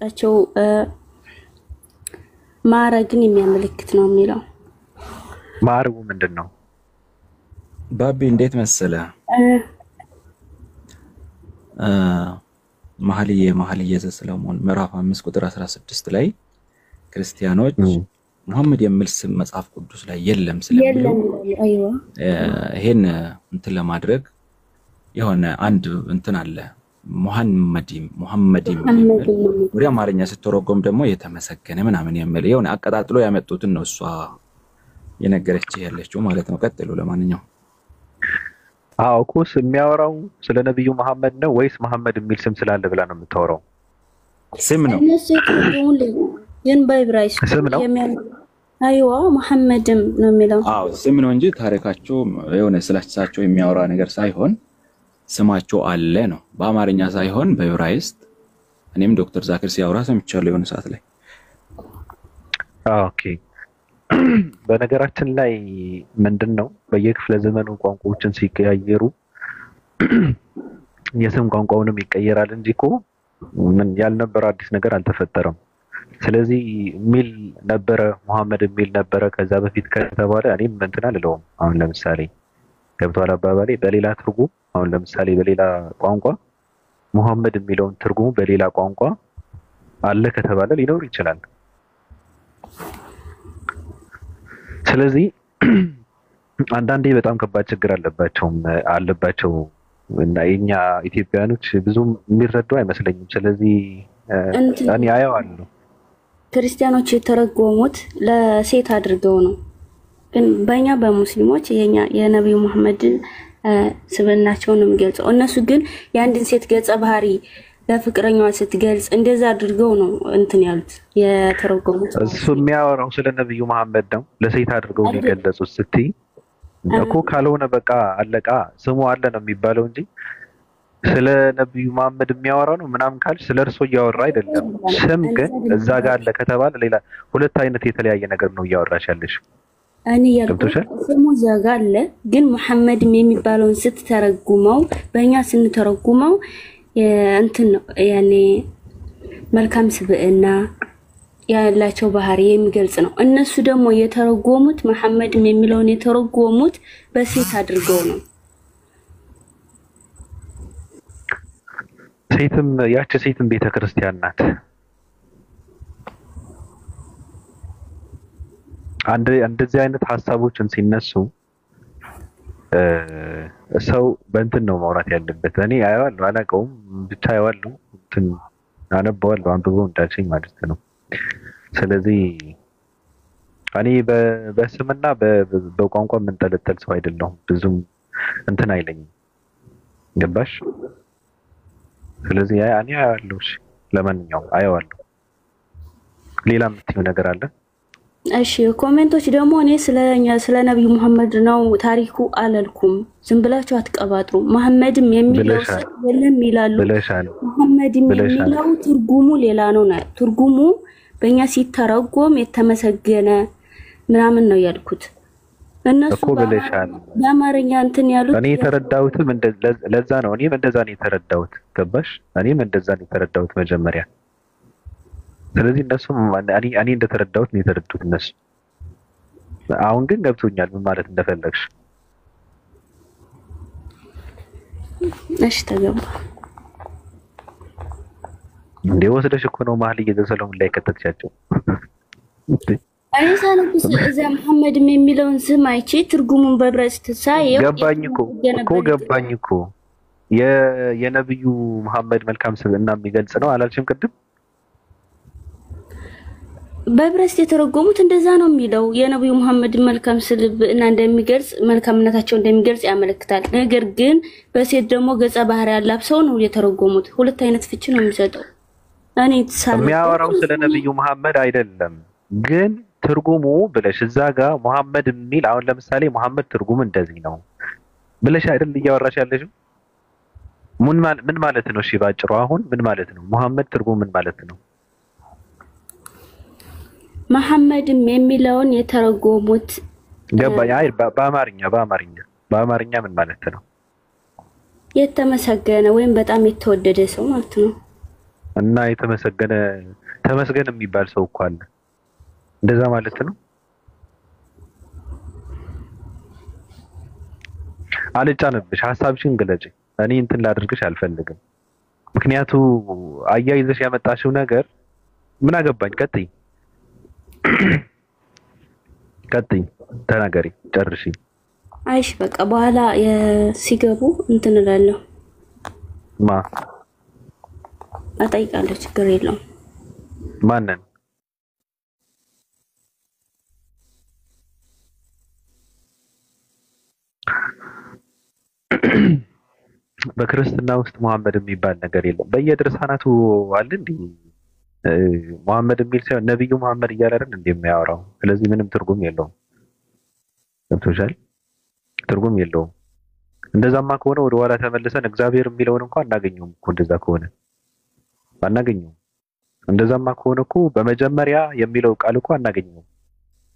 የተሰጣቸው ማዕረግን የሚያመለክት ነው የሚለው። ማዕረጉ ምንድነው? ባቢ እንዴት መሰለ መኃልየ ዘሰሎሞን ምዕራፍ 5 ቁጥር 16 ላይ ክርስቲያኖች ሙሐመድ የሚል ስም መጽሐፍ ቅዱስ ላይ የለም ስለሚሉ ይሄን እንትን ለማድረግ የሆነ አንድ እንትን አለ ሙሐመድ ወደ አማርኛ ስትተረጎም ደግሞ የተመሰገነ ምናምን የሚል የሆነ አቀጣጥሎ ያመጡትን ነው እሷ የነገረች ያለችው ማለት ነው። ቀጥሎ ለማንኛውም እኮስ የሚያወራው ስለ ነብዩ መሐመድ ነው ወይስ መሐመድ የሚል ስም ስላለ ብላ ነው የምታወራው? ስም ነው ግን በዕብራይስጥ ስም ነው። አይዋ መሐመድም ነው የሚለው። ስም ነው እንጂ ታሪካቸው የሆነ ስለሳቸው የሚያወራ ነገር ሳይሆን ስማቸው አለ ነው። በአማርኛ ሳይሆን በዕብራይስጥ እኔም ዶክተር ዛክር ሲያወራ ሰምቻለሁ የሆነ ሰዓት ላይ። ኦኬ በነገራችን ላይ ምንድነው በየክፍለ ዘመኑ ቋንቋዎችን ሲቀያየሩ የስም ቋንቋውንም ይቀየራል እንጂ እኮ ምን ያልነበረ አዲስ ነገር አልተፈጠረም። ስለዚህ ሚል ነበረ መሐመድ ሚል ነበረ ከዛ በፊት ከተባለ እኔም እንትን አልለውም። አሁን ለምሳሌ ገብቷል አባባሌ በሌላ ትርጉም አሁን ለምሳሌ በሌላ ቋንቋ መሐመድ የሚለውን ትርጉሙ በሌላ ቋንቋ አለ ከተባለ ሊኖር ይችላል። ስለዚህ አንዳንዴ በጣም ከባድ ችግር አለባቸው እና የኛ ኢትዮጵያኖች ብዙም የሚረዱ አይመስለኝም። ስለዚህ እኔ አየዋለሁ ክርስቲያኖች የተረጎሙት ለሴት አድርገው ነው። ግን በእኛ በሙስሊሞች የነብዩ መሐመድ ስብዕናቸውን የሚገልጸው እነሱ ግን የአንድን ሴት ገጸ ባህሪ ለፍቅረኛዋ ስትገልጽ እንደዛ አድርገው ነው እንትን ያሉት የተረጎሙት። እሱ የሚያወራው ስለ ነብዩ መሐመድ ነው ለሴት አድርገው የገለጹት ስትይ እኮ ካልሆነ በቃ አለቃ ስሙ አለ ነው የሚባለው እንጂ ስለ ነብዩ መሐመድ የሚያወራው ነው ምናምን ካልሽ ስለ እርሱ እያወራ አይደለም። ስም ግን እዛ ጋር አለ ከተባለ ሌላ ሁለት አይነት የተለያየ ነገር ነው እያወራሽ ያለሽ። እኔ ያልኩት ስሙ እዛ ጋር አለ ግን መሐመድ የሚባለውን ስትተረጉመው በእኛ ስንተረጉመው እንትን ነው ያኔ መልካም ስብዕና ያላቸው ባህሪ የሚገልጽ ነው። እነሱ ደግሞ የተረጎሙት መሐመድም የሚለውን የተረጎሙት በሴት አድርገው ነው። ሴትም ያቺ ሴትም ቤተክርስቲያን ናት። እንደዚህ አይነት ሐሳቦችን ሲነሱ ሰው በእንትን ነው ማውራት ያለበት። እኔ አየዋለሁ አላውቀውም ብቻ አየዋለሁ እንትን አነበዋለሁ አንብበው እንዳልሽኝ ማለት ነው። ስለዚህ እኔ በስምና በቋንቋ የምንጠለጠል ሰው አይደለሁም። ብዙም እንትን አይለኝም ገባሽ? ስለዚህ እኔ አየዋለሁ። እሺ ለማንኛውም አየዋለሁ። ሌላ የምትይው ነገር አለ? እሺ ኮሜንቶች ደግሞ እኔ ስለ ነብዩ መሐመድ ነው ታሪኩ አላልኩም። ዝም ብላችሁ አትቀባጥሩ። መሐመድም የሚለው የለም ይላሉ። መሐመድም የሚለው ትርጉሙ ሌላ ነው። ትርጉሙ በእኛ ሲተረጎም የተመሰገነ ምናምን ነው ያልኩት። እነሱ ብለሻል በአማርኛ እንትን ያሉት እኔ የተረዳሁትም ለዛ ነው። እኔም እንደዛ ነው የተረዳሁት ገባሽ? እኔም እንደዛ ነው የተረዳሁት መጀመሪያ። ስለዚህ እነሱም እኔ እንደተረዳሁት ነው የተረዱት እነሱ። አሁን ግን ገብቶኛል ምን ማለት እንደፈለግሽ። እሺ ተገባ እንዴ ወስደሽ እኮ ነው መኃልየ ዘሰሎሞን ላይ ከተቻቸው። እኔ ሳለብስ እዛ መሐመድም የሚለውን ስም አይቼ ትርጉሙን በዕብራይስጥ ሳየው ገባኝ እኮ የነብዩ መሐመድ መልካም ስብዕና የሚገልጽ ነው አላልሽም ቅድም? በዕብራይስጥ የተረጎሙት እንደዛ ነው የሚለው የነብዩ መሐመድ መልካም ስብዕና እንደሚገልጽ መልካምነታቸው እንደሚገልጽ ያመለክታል። ነገር ግን በሴት ደግሞ ገጸ ባህሪ ያላብሰው ነው የተረጎሙት። ሁለት አይነት ፍቺ ነው የሚሰጠው። እኔ የሚያወራው ስለ ነብዩ መሐመድ አይደለም ግን ትርጉሙ ብለሽ እዛ ጋር መሐመድ የሚል አሁን ለምሳሌ መሐመድ ትርጉሙ እንደዚህ ነው ብለሽ አይደል እያወራሽ ያለሽው? ምን ማለት ነው? እሺ ባጭሩ አሁን ምን ማለት ነው? መሐመድ ትርጉሙ ምን ማለት ነው? መሐመድም የሚለውን የተረጎሙት ገባኝ። አይ በአማርኛ ምን ማለት ነው? የተመሰገነ ወይም በጣም የተወደደ ሰው ማለት ነው። እና የተመሰገነ ተመስገን የሚባል ሰው እኮ አለ። እንደዛ ማለት ነው። አልጫነብሽ፣ ሐሳብሽን ግለጪ። እኔ እንትን ላድርግሽ አልፈልግም። ምክንያቱ አያይዘሽ ያመጣሽው ነገር ምን አገባኝ። ቀጥይ ተናገሪ፣ ጨርሺ። አይሽ በቃ በኋላ ሲገቡ እንትን እላለሁ እጠይቃለሁ። ችግር የለውም። ማንን? በክርስትና ውስጥ መሐመድ የሚባል ነገር የለም። በየድርሳናቱ አለ እንዴ መሐመድ የሚል ሳይሆን ነብዩ መሐመድ እያለ አይደል እንደሚያወራው። ስለዚህ ምንም ትርጉም የለውም። ገብቶሻል? ትርጉም የለውም። እንደዛማ ከሆነ ወደ ኋላ ተመልሰን እግዚአብሔር የሚለውን እንኳን አናገኘውም እኮ። እንደዛ ከሆነ አናገኘውም። እንደዛማ ከሆነ እኮ በመጀመሪያ የሚለው ቃል እኮ አናገኘውም።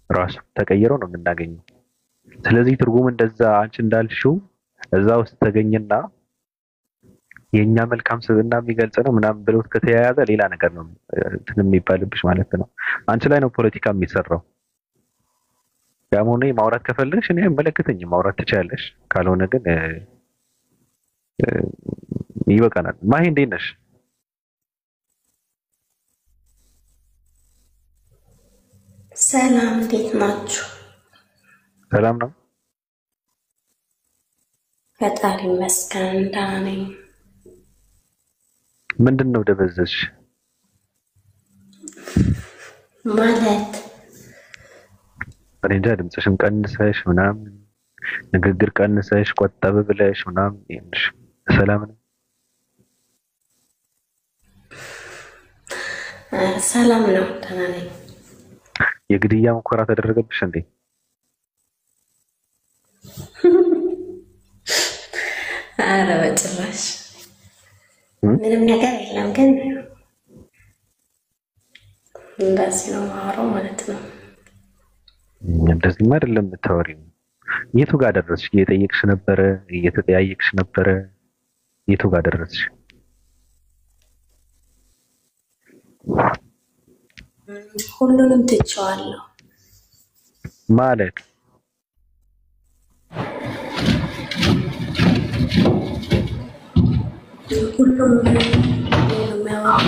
ራሱ ተቀይሮ ነው የምናገኘው። ስለዚህ ትርጉም እንደዛ አንቺ እንዳልሽው እዛ ውስጥ ተገኘና የኛ መልካም ስብዕና የሚገልጽ ነው ምናምን ብሎት ከተያያዘ ሌላ ነገር ነው እንትን የሚባልብሽ ማለት ነው። አንቺ ላይ ነው ፖለቲካ የሚሰራው። ያሞኔ ማውራት ከፈለግሽ እኔ አይመለከተኝም፣ ማውራት ትችያለሽ። ካልሆነ ግን ይበቃናል። ማሂ እንዴት ነሽ? ሰላም፣ እንዴት ናችሁ? ሰላም ነው፣ ፈጣሪ ይመስገን ደህና ነኝ። ምንድን ነው ደበዘዝሽ? ማለት እኔ እንጃ፣ ድምፅሽን ቀንሰሽ ምናምን ንግግር ቀንሰሽ ቆጠብ ብለሽ ምናምን ይንሽ። ሰላም ነው? ሰላም ነው፣ ደህና ነኝ። የግድያ ሙከራ ተደረገብሽ እንዴ? ኧረ በጭራሽ ምንም ነገር የለም። ግን እንደዚህ ነው የማወራው ማለት ነው። እንደዚህማ አይደለም የምታወሪው። የቱ ጋር ደረስሽ? እየጠየቅሽ ነበረ? እየተጠያየቅሽ ነበረ? የቱ ጋር ደረስሽ? ሁሉንም ትቼዋለሁ ማለት ሁሉም የሚያወራው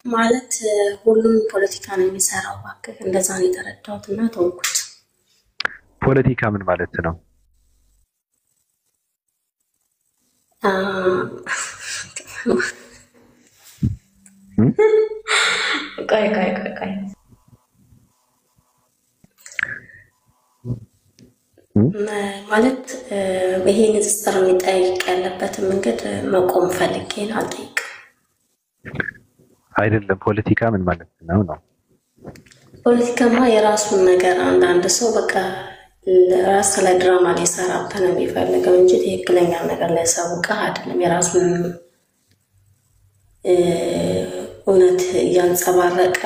ማለት ሁሉም ፖለቲካ ነው የሚሰራው። እባክህ እንደዛ ነው የተረዳሁት እና ተውኩት። ፖለቲካ ምን ማለት ነው? ቆይ ማለት ይሄ ንጽጽር የሚጠይቅ ያለበትን መንገድ መቆም ፈልጌ ነው። አልጠይቅም አይደለም። ፖለቲካ ምን ማለት ነው ነው? ፖለቲካማ የራሱን ነገር አንዳንድ ሰው በቃ ራስ ላይ ድራማ ሊሰራበት ነው የሚፈልገው እንጂ ትክክለኛ ነገር ላይ ሰውቃ አይደለም። የራሱን እውነት እያንጸባረቀ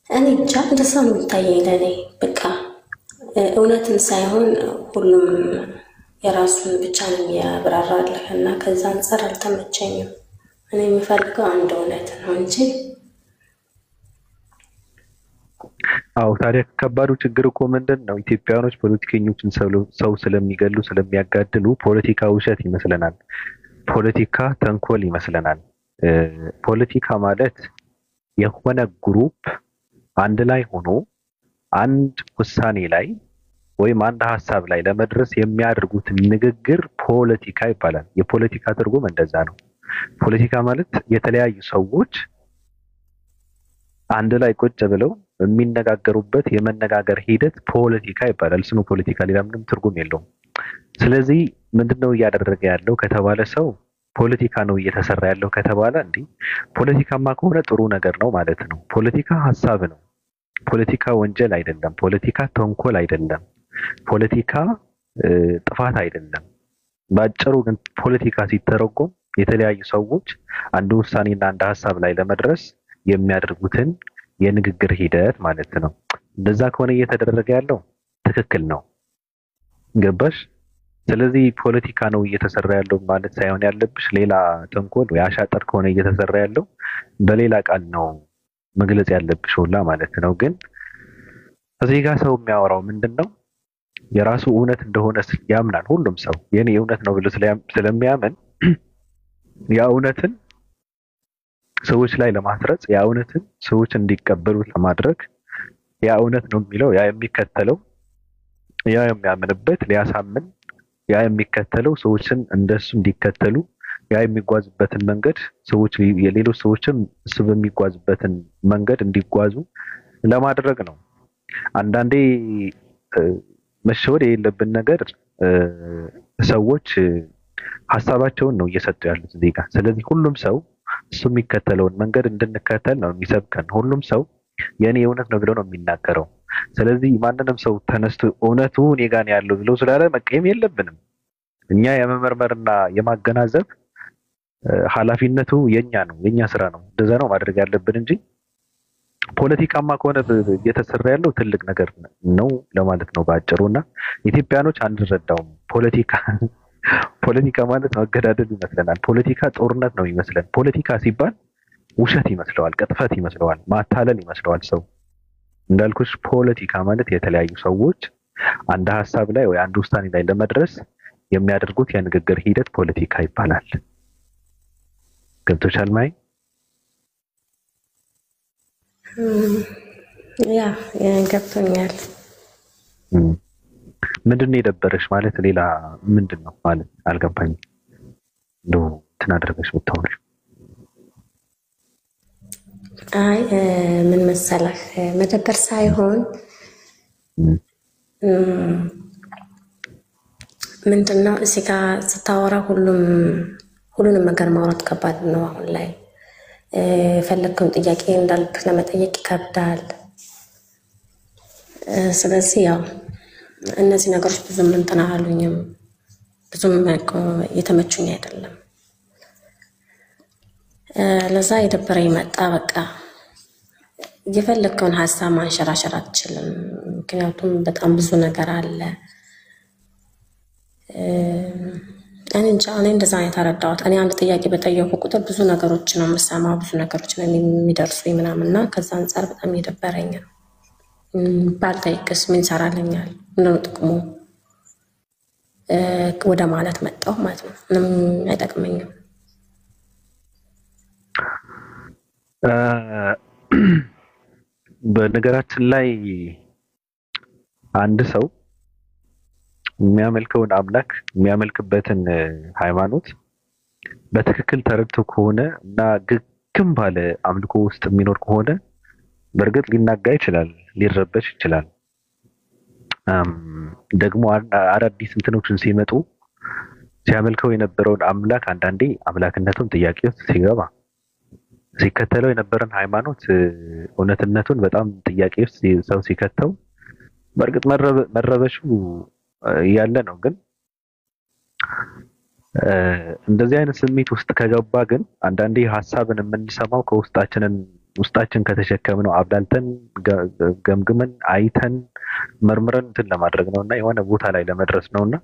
እኔ ብቻ እንደዛ ነው የሚታየኝ ለእኔ። በቃ እውነትን ሳይሆን ሁሉም የራሱን ብቻ ነው የሚያብራራልህ እና ከዛ አንጻር አልተመቸኝም። እኔ የሚፈልገው አንድ እውነት ነው እንጂ። አዎ፣ ታዲያ ከባዱ ችግር እኮ ምንድን ነው? ኢትዮጵያውያኖች ፖለቲከኞችን ሰው ስለሚገሉ ስለሚያጋድሉ ፖለቲካ ውሸት ይመስለናል። ፖለቲካ ተንኮል ይመስለናል። ፖለቲካ ማለት የሆነ ግሩፕ አንድ ላይ ሆኖ አንድ ውሳኔ ላይ ወይም አንድ ሀሳብ ላይ ለመድረስ የሚያደርጉት ንግግር ፖለቲካ ይባላል። የፖለቲካ ትርጉም እንደዛ ነው። ፖለቲካ ማለት የተለያዩ ሰዎች አንድ ላይ ቁጭ ብለው የሚነጋገሩበት የመነጋገር ሂደት ፖለቲካ ይባላል። ስሙ ፖለቲካ፣ ሌላ ምንም ትርጉም የለውም። ስለዚህ ምንድነው እያደረገ ያለው ከተባለ ሰው ፖለቲካ ነው እየተሰራ ያለው ከተባለ እንዴ ፖለቲካማ ከሆነ ጥሩ ነገር ነው ማለት ነው። ፖለቲካ ሀሳብ ነው። ፖለቲካ ወንጀል አይደለም። ፖለቲካ ተንኮል አይደለም። ፖለቲካ ጥፋት አይደለም። ባጭሩ ግን ፖለቲካ ሲተረጎም የተለያዩ ሰዎች አንድ ውሳኔና አንድ ሀሳብ ላይ ለመድረስ የሚያደርጉትን የንግግር ሂደት ማለት ነው። እንደዛ ከሆነ እየተደረገ ያለው ትክክል ነው። ገባሽ? ስለዚህ ፖለቲካ ነው እየተሰራ ያለው ማለት ሳይሆን ያለብሽ ሌላ ተንኮል ወይ አሻጥር ከሆነ እየተሰራ ያለው በሌላ ቃል ነው መግለጽ ያለብሽ ሁላ ማለት ነው። ግን እዚህ ጋር ሰው የሚያወራው ምንድነው የራሱ እውነት እንደሆነ ያምናል። ሁሉም ሰው የኔ እውነት ነው ብሎ ስለሚያምን ያ እውነትን ሰዎች ላይ ለማስረጽ ያ እውነትን ሰዎች እንዲቀበሉት ለማድረግ ያ እውነት ነው የሚለው ያ የሚከተለው ያ የሚያምንበት ሊያሳምን ያ የሚከተለው ሰዎችን እንደሱ እንዲከተሉ ያ የሚጓዝበትን መንገድ ሰዎች የሌሎች ሰዎችም እሱ በሚጓዝበትን መንገድ እንዲጓዙ ለማድረግ ነው። አንዳንዴ መሸወድ የሌለብን ነገር ሰዎች ሐሳባቸውን ነው እየሰጡ ያሉት እዚህ ጋር። ስለዚህ ሁሉም ሰው እሱ የሚከተለውን መንገድ እንድንከተል ነው የሚሰብከን። ሁሉም ሰው የኔ እውነት ነው ብሎ ነው የሚናገረው። ስለዚህ ማንንም ሰው ተነስቶ እውነቱ እኔ ጋር ነው ያለው ብሎ ስላለ መቀየም የለብንም። እኛ የመመርመርና የማገናዘብ ኃላፊነቱ የኛ ነው፣ የኛ ስራ ነው። እንደዛ ነው ማድረግ ያለብን እንጂ ፖለቲካማ ከሆነ እየተሰራ ያለው ትልቅ ነገር ነው ለማለት ነው ባጭሩና ኢትዮጵያኖች አንረዳውም። ፖለቲካ ማለት መገዳደል ይመስለናል። ፖለቲካ ጦርነት ነው ይመስለን። ፖለቲካ ሲባል ውሸት ይመስለዋል፣ ቅጥፈት ይመስለዋል፣ ማታለል ይመስለዋል ሰው። እንዳልኩሽ ፖለቲካ ማለት የተለያዩ ሰዎች አንድ ሐሳብ ላይ ወይ አንድ ውሳኔ ላይ ለመድረስ የሚያደርጉት የንግግር ሂደት ፖለቲካ ይባላል። ገብቶሻል ማይ? ያ ገብቶኛል። ምንድነው የደበረሽ ማለት ሌላ ምንድነው ማለት አልገባኝም። እንደው ተናደረሽ ብታወሪ። አይ ምን መሰለህ መደበር ሳይሆን ምንድነው እዚህ ጋር ስታወራ ሁሉንም ነገር ማውራት ከባድ ነው አሁን ላይ። ፈለግከውን ጥያቄ እንዳልክ ለመጠየቅ ይከብዳል። ስለዚህ ያው እነዚህ ነገሮች ብዙም እንትን አሉኝም፣ ብዙም የተመቹኝ አይደለም። ለዛ የደበረኝ መጣ። በቃ የፈለግከውን ሀሳብ ማንሸራሸር አትችልም፣ ምክንያቱም በጣም ብዙ ነገር አለ። እኔ እንደዛ ነው የተረዳሁት። እኔ አንድ ጥያቄ በጠየቁ ቁጥር ብዙ ነገሮች ነው የምሰማው፣ ብዙ ነገሮች ነው የሚደርሱኝ ምናምንና ከዛ አንጻር በጣም እየደበረኝ ነው። ባልጠይቅስ ምን ይሰራልኛል? ምንድነው ጥቅሙ? ወደ ማለት መጣሁ ማለት ነው። ምንም አይጠቅመኝም። በነገራችን ላይ አንድ ሰው የሚያመልከውን አምላክ የሚያመልክበትን ሃይማኖት በትክክል ተረድቶ ከሆነ እና ግግም ባለ አምልኮ ውስጥ የሚኖር ከሆነ በእርግጥ ሊናጋ ይችላል፣ ሊረበሽ ይችላል። ደግሞ አዳዲስ እንትኖችን ሲመጡ ሲያመልከው የነበረውን አምላክ አንዳንዴ አምላክነቱን ጥያቄ ውስጥ ሲገባ ሲከተለው የነበረን ሃይማኖት እውነትነቱን በጣም ጥያቄ ውስጥ ሰው ሲከተው በእርግጥ መረበሹ ያለ ነው። ግን እንደዚህ አይነት ስሜት ውስጥ ከገባ ግን አንዳንዴ ሐሳብን የምንሰማው ውስጣችን ከተሸከምነው አብላልተን ገምግመን አይተን መርምረን እንትን ለማድረግ ነውና የሆነ ቦታ ላይ ለመድረስ ነውና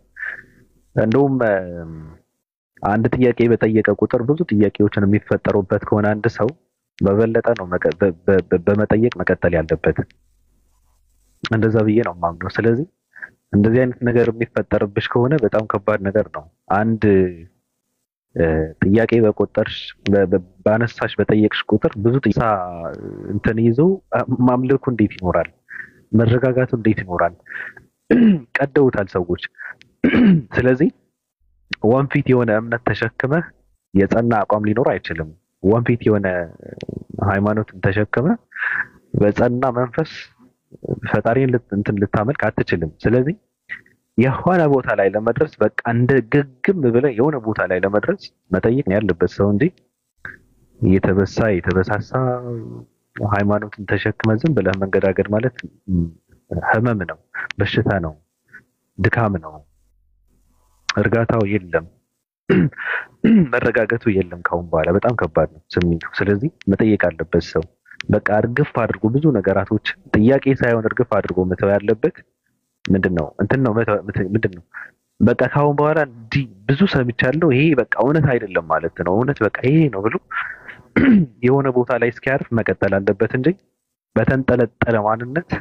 እንደውም አንድ ጥያቄ በጠየቀ ቁጥር ብዙ ጥያቄዎችን የሚፈጠሩበት ከሆነ አንድ ሰው በበለጠ ነው በመጠየቅ መቀጠል ያለበት። እንደዛ ብዬ ነው የማምነው። ስለዚህ እንደዚህ አይነት ነገር የሚፈጠርብሽ ከሆነ በጣም ከባድ ነገር ነው። አንድ ጥያቄ በቆጠርሽ ባነሳሽ በጠየቅሽ ቁጥር ብዙ እንትን ይዞ ማምለኩ እንዴት ይኖራል? መረጋጋቱ እንዴት ይኖራል? ቀደውታል ሰዎች። ስለዚህ ወንፊት የሆነ እምነት ተሸክመህ የጸና አቋም ሊኖር አይችልም። ወንፊት የሆነ ሃይማኖትን ተሸክመህ በጸና መንፈስ ፈጣሪን ልታመልክ አትችልም። ስለዚህ የሆነ ቦታ ላይ ለመድረስ በቃ እንደ ግግም ብለህ የሆነ ቦታ ላይ ለመድረስ መጠየቅ ነው ያለበት ሰው እንጂ የተበሳሳ ሃይማኖትን ተሸክመህ ዝም ብለህ መንገዳገድ ማለት ህመም ነው፣ በሽታ ነው፣ ድካም ነው። እርጋታው የለም፣ መረጋጋቱ የለም። ካሁን በኋላ በጣም ከባድ ነው ስሜቱ። ስለዚህ መጠየቅ አለበት ሰው። በቃ እርግፍ አድርጎ ብዙ ነገራቶች ጥያቄ ሳይሆን እርግፍ አድርጎ መተው ያለበት ምንድነው በቃ ካሁን በኋላ እንዲህ ብዙ ሰምቻለሁ ይሄ በቃ እውነት አይደለም ማለት ነው እውነት በቃ ይሄ ነው ብሎ የሆነ ቦታ ላይ እስኪያርፍ መቀጠል አለበት እንጂ በተንጠለጠለ ማንነት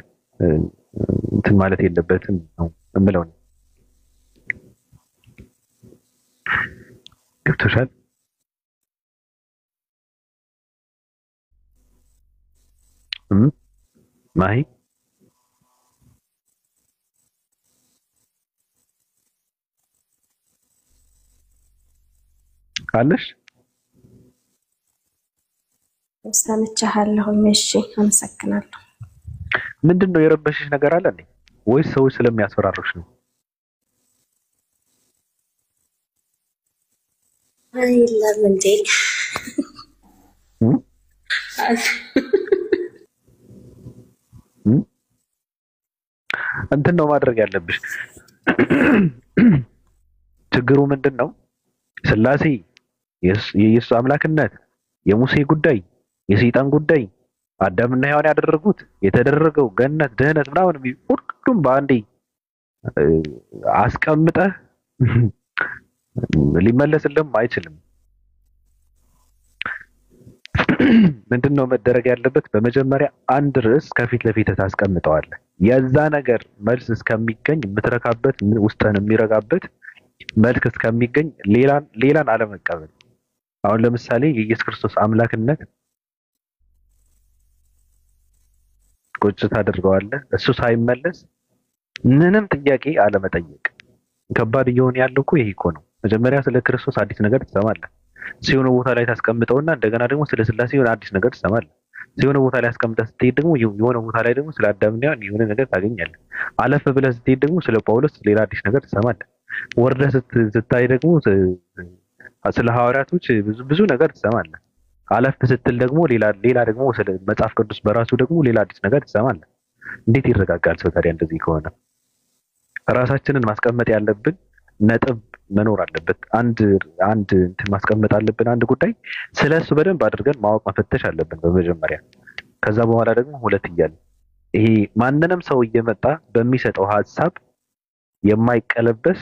እንትን ማለት የለበትም ነው እምለው ነው። ገብቶሻል? ማሂ አለሽ? ሰምቻለሁ። እሺ አመሰግናለሁ። ምንድነው የረበሽሽ ነገር አለ እንዴ? ወይስ ሰዎች ስለሚያስፈራሩሽ ነው? አይ ለምን እንዴ? እንትን ነው ማድረግ ያለብሽ። ችግሩ ምንድነው? ስላሴ የኢየሱስ አምላክነት የሙሴ ጉዳይ የሰይጣን ጉዳይ አዳምና ሔዋን ያደረጉት የተደረገው ገነት ድህነት ምናምን ሁሉም በአንዴ አስቀምጠህ ሊመለስልህም አይችልም። ምንድነው መደረግ ያለበት? በመጀመሪያ አንድ ርዕስ ከፊት ለፊት ታስቀምጠዋለህ። የዛ ነገር መልስ እስከሚገኝ የምትረካበት ውስጥህን የሚረጋበት መልስ እስከሚገኝ ሌላን አለመቀበል። አሁን ለምሳሌ የኢየሱስ ክርስቶስ አምላክነት ቁጭ ታደርገዋለህ። እሱ ሳይመለስ ምንም ጥያቄ አለመጠየቅ። ከባድ እየሆነ ያለው እኮ ይሄ እኮ ነው። መጀመሪያ ስለ ክርስቶስ አዲስ ነገር ትሰማለህ። ሲሆነ ቦታ ላይ ታስቀምጠውና እንደገና ደግሞ ስለ ስላሴ የሆነ አዲስ ነገር ትሰማለህ። ሲሆነ ቦታ ላይ አስቀምጠህ ስትሄድ ደግሞ የሆነ ቦታ ላይ ደግሞ ስለ አዳምና ሔዋን የሆነ ነገር ታገኛለህ። አለፍ ብለህ ስትሄድ ደግሞ ስለ ጳውሎስ ሌላ አዲስ ነገር ትሰማለህ። ወርደህ ስታይ ደግሞ ስለ ሐዋርያቶች ብዙ ነገር ትሰማለህ። አለፍ ስትል ደግሞ ሌላ ደግሞ ስለ መጽሐፍ ቅዱስ በራሱ ደግሞ ሌላ አዲስ ነገር ትሰማለህ። እንዴት ይረጋጋል ሰው ታዲያ እንደዚህ ከሆነ? ራሳችንን ማስቀመጥ ያለብን ነጥብ መኖር አለበት። አንድ እንትን ማስቀመጥ አለብን። አንድ ጉዳይ ስለሱ በደንብ አድርገን ማወቅ መፈተሽ አለብን በመጀመሪያ። ከዛ በኋላ ደግሞ ሁለት እያለ ይሄ ማንንም ሰው እየመጣ በሚሰጠው ሐሳብ የማይቀለበስ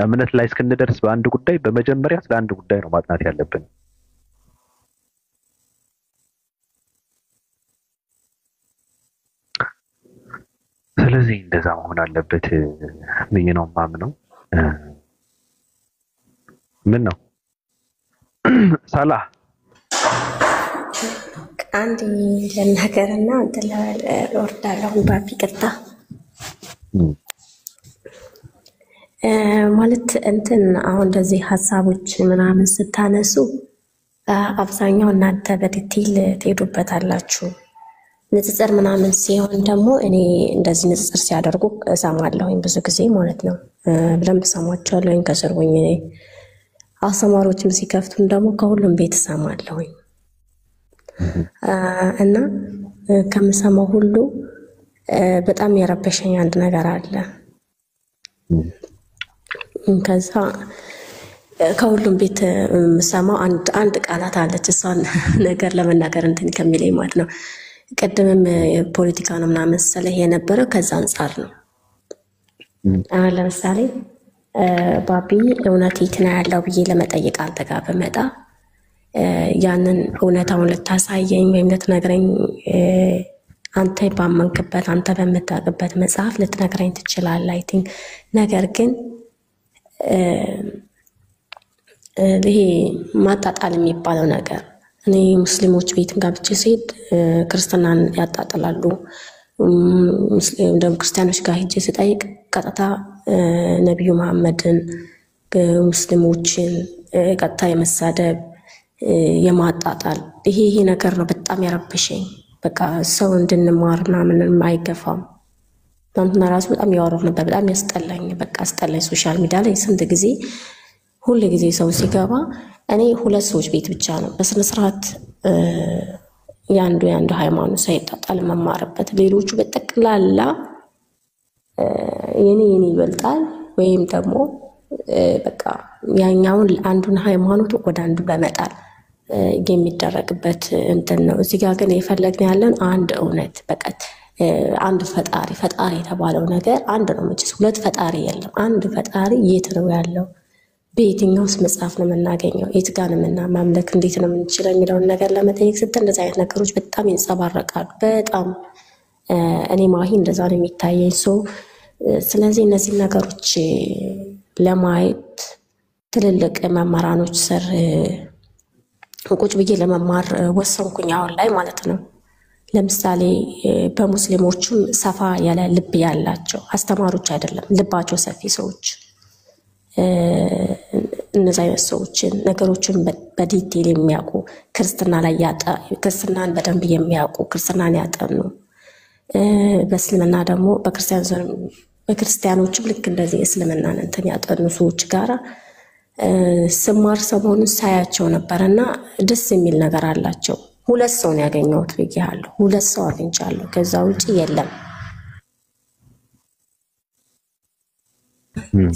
እምነት ላይ እስክንደርስ በአንድ ጉዳይ በመጀመሪያ ስለ አንድ ጉዳይ ነው ማጥናት ያለብን። ስለዚህ እንደዛ መሆን አለበት ብዬ ነው የማምነው። ምን ነው ሳላህ አንድ ለነገርና እንትን ለወርዳለሁ ባቢ ቅርታ ማለት እንትን አሁን እንደዚህ ሀሳቦች ምናምን ስታነሱ አብዛኛው እናንተ በዲቴል ትሄዱበታላችሁ። ንጽጽር ምናምን ሲሆን ደግሞ እኔ እንደዚህ ንጽጽር ሲያደርጉ እሰማለሁኝ ብዙ ጊዜ ማለት ነው። በደንብ እሰማቸዋለሁኝ ከስር ሆኜ አስተማሪዎችም ሲከፍቱም ደግሞ ከሁሉም ቤት እሰማለሁኝ እና ከምሰማው ሁሉ በጣም የረበሸኝ አንድ ነገር አለ። ከዛ ከሁሉም ቤት የምሰማው አንድ ቃላት አለች። እሷን ነገር ለመናገር እንትን ከሚለኝ ማለት ነው። ቀደምም ፖለቲካ ነው ምናምን መሰለህ የነበረው ከዛ አንፃር ነው። ለምሳሌ ባቢ እውነት የት ነው ያለው ብዬ ለመጠየቅ አንተ ጋር በመጣ ያንን እውነታውን ልታሳየኝ ወይም ልትነግረኝ አንተ ባመንክበት አንተ በምታውቅበት መጽሐፍ ልትነግረኝ ትችላለህ። አይ ቲንክ ነገር ግን ይሄ ማጣጣል የሚባለው ነገር እኔ ሙስሊሞች ቤት ገብቼ ስሄድ ክርስትናን ያጣጥላሉ። ሙስሊም ክርስቲያኖች ጋር ሄጄ ስጠይቅ ቀጥታ ነብዩ መሐመድን ሙስሊሞችን ቀጥታ የመሳደብ የማጣጣል ይሄ ነገር ነው በጣም ያረበሸኝ። በቃ ሰው እንድንማር ምናምን አይገፋም። ትናንትና ራሱ በጣም ያወራሁ ነበር። በጣም ያስጠላኝ በቃ አስጠላኝ። ሶሻል ሚዲያ ላይ ስንት ጊዜ ሁሉ ጊዜ ሰው ሲገባ እኔ ሁለት ሰዎች ቤት ብቻ ነው በስነ ስርዓት ያንዱ ሃይማኖት ሳይጣጣል መማርበት። ሌሎቹ በጠቅላላ የኔ ይበልጣል ወይም ደግሞ በቃ ያኛውን አንዱን ሃይማኖት ወደ አንዱ በመጣል የሚደረግበት እንትን ነው። እዚህ ጋር ግን የፈለግን ያለን አንድ እውነት በቃ አንድ ፈጣሪ የተባለው ነገር አንድ ነው መቼስ ሁለት ፈጣሪ የለም አንድ ፈጣሪ የት ነው ያለው በየትኛውስ መጽሐፍ ነው የምናገኘው የት ጋር ነው ማምለክ እንዴት ነው የምንችለው የሚለውን ነገር ለመጠየቅ ስትል እንደዚህ አይነት ነገሮች በጣም ይንጸባረቃሉ በጣም እኔ ማሂ እንደዛ ነው የሚታየኝ ስለዚህ እነዚህ ነገሮች ለማየት ትልልቅ መማራኖች ስር ቁጭ ብዬ ለመማር ወሰንኩኝ አሁን ላይ ማለት ነው ለምሳሌ በሙስሊሞቹም ሰፋ ያለ ልብ ያላቸው አስተማሪዎች አይደለም ልባቸው ሰፊ ሰዎች እነዚህ አይነት ሰዎችን ነገሮችን በዲቴል የሚያውቁ ክርስትናን በደንብ የሚያውቁ ክርስትናን ያጠኑ በእስልምና ደግሞ በክርስቲያኖችም ልክ እንደዚህ እስልምናን እንትን ያጠኑ ሰዎች ጋራ ስማር ሰሞኑን ሳያቸው ነበርና ደስ የሚል ነገር አላቸው ሁለት ሰው ነው ያገኘሁት ብዬሃለሁ ሁለት ሰው አግኝቻለሁ ከዛ ውጪ የለም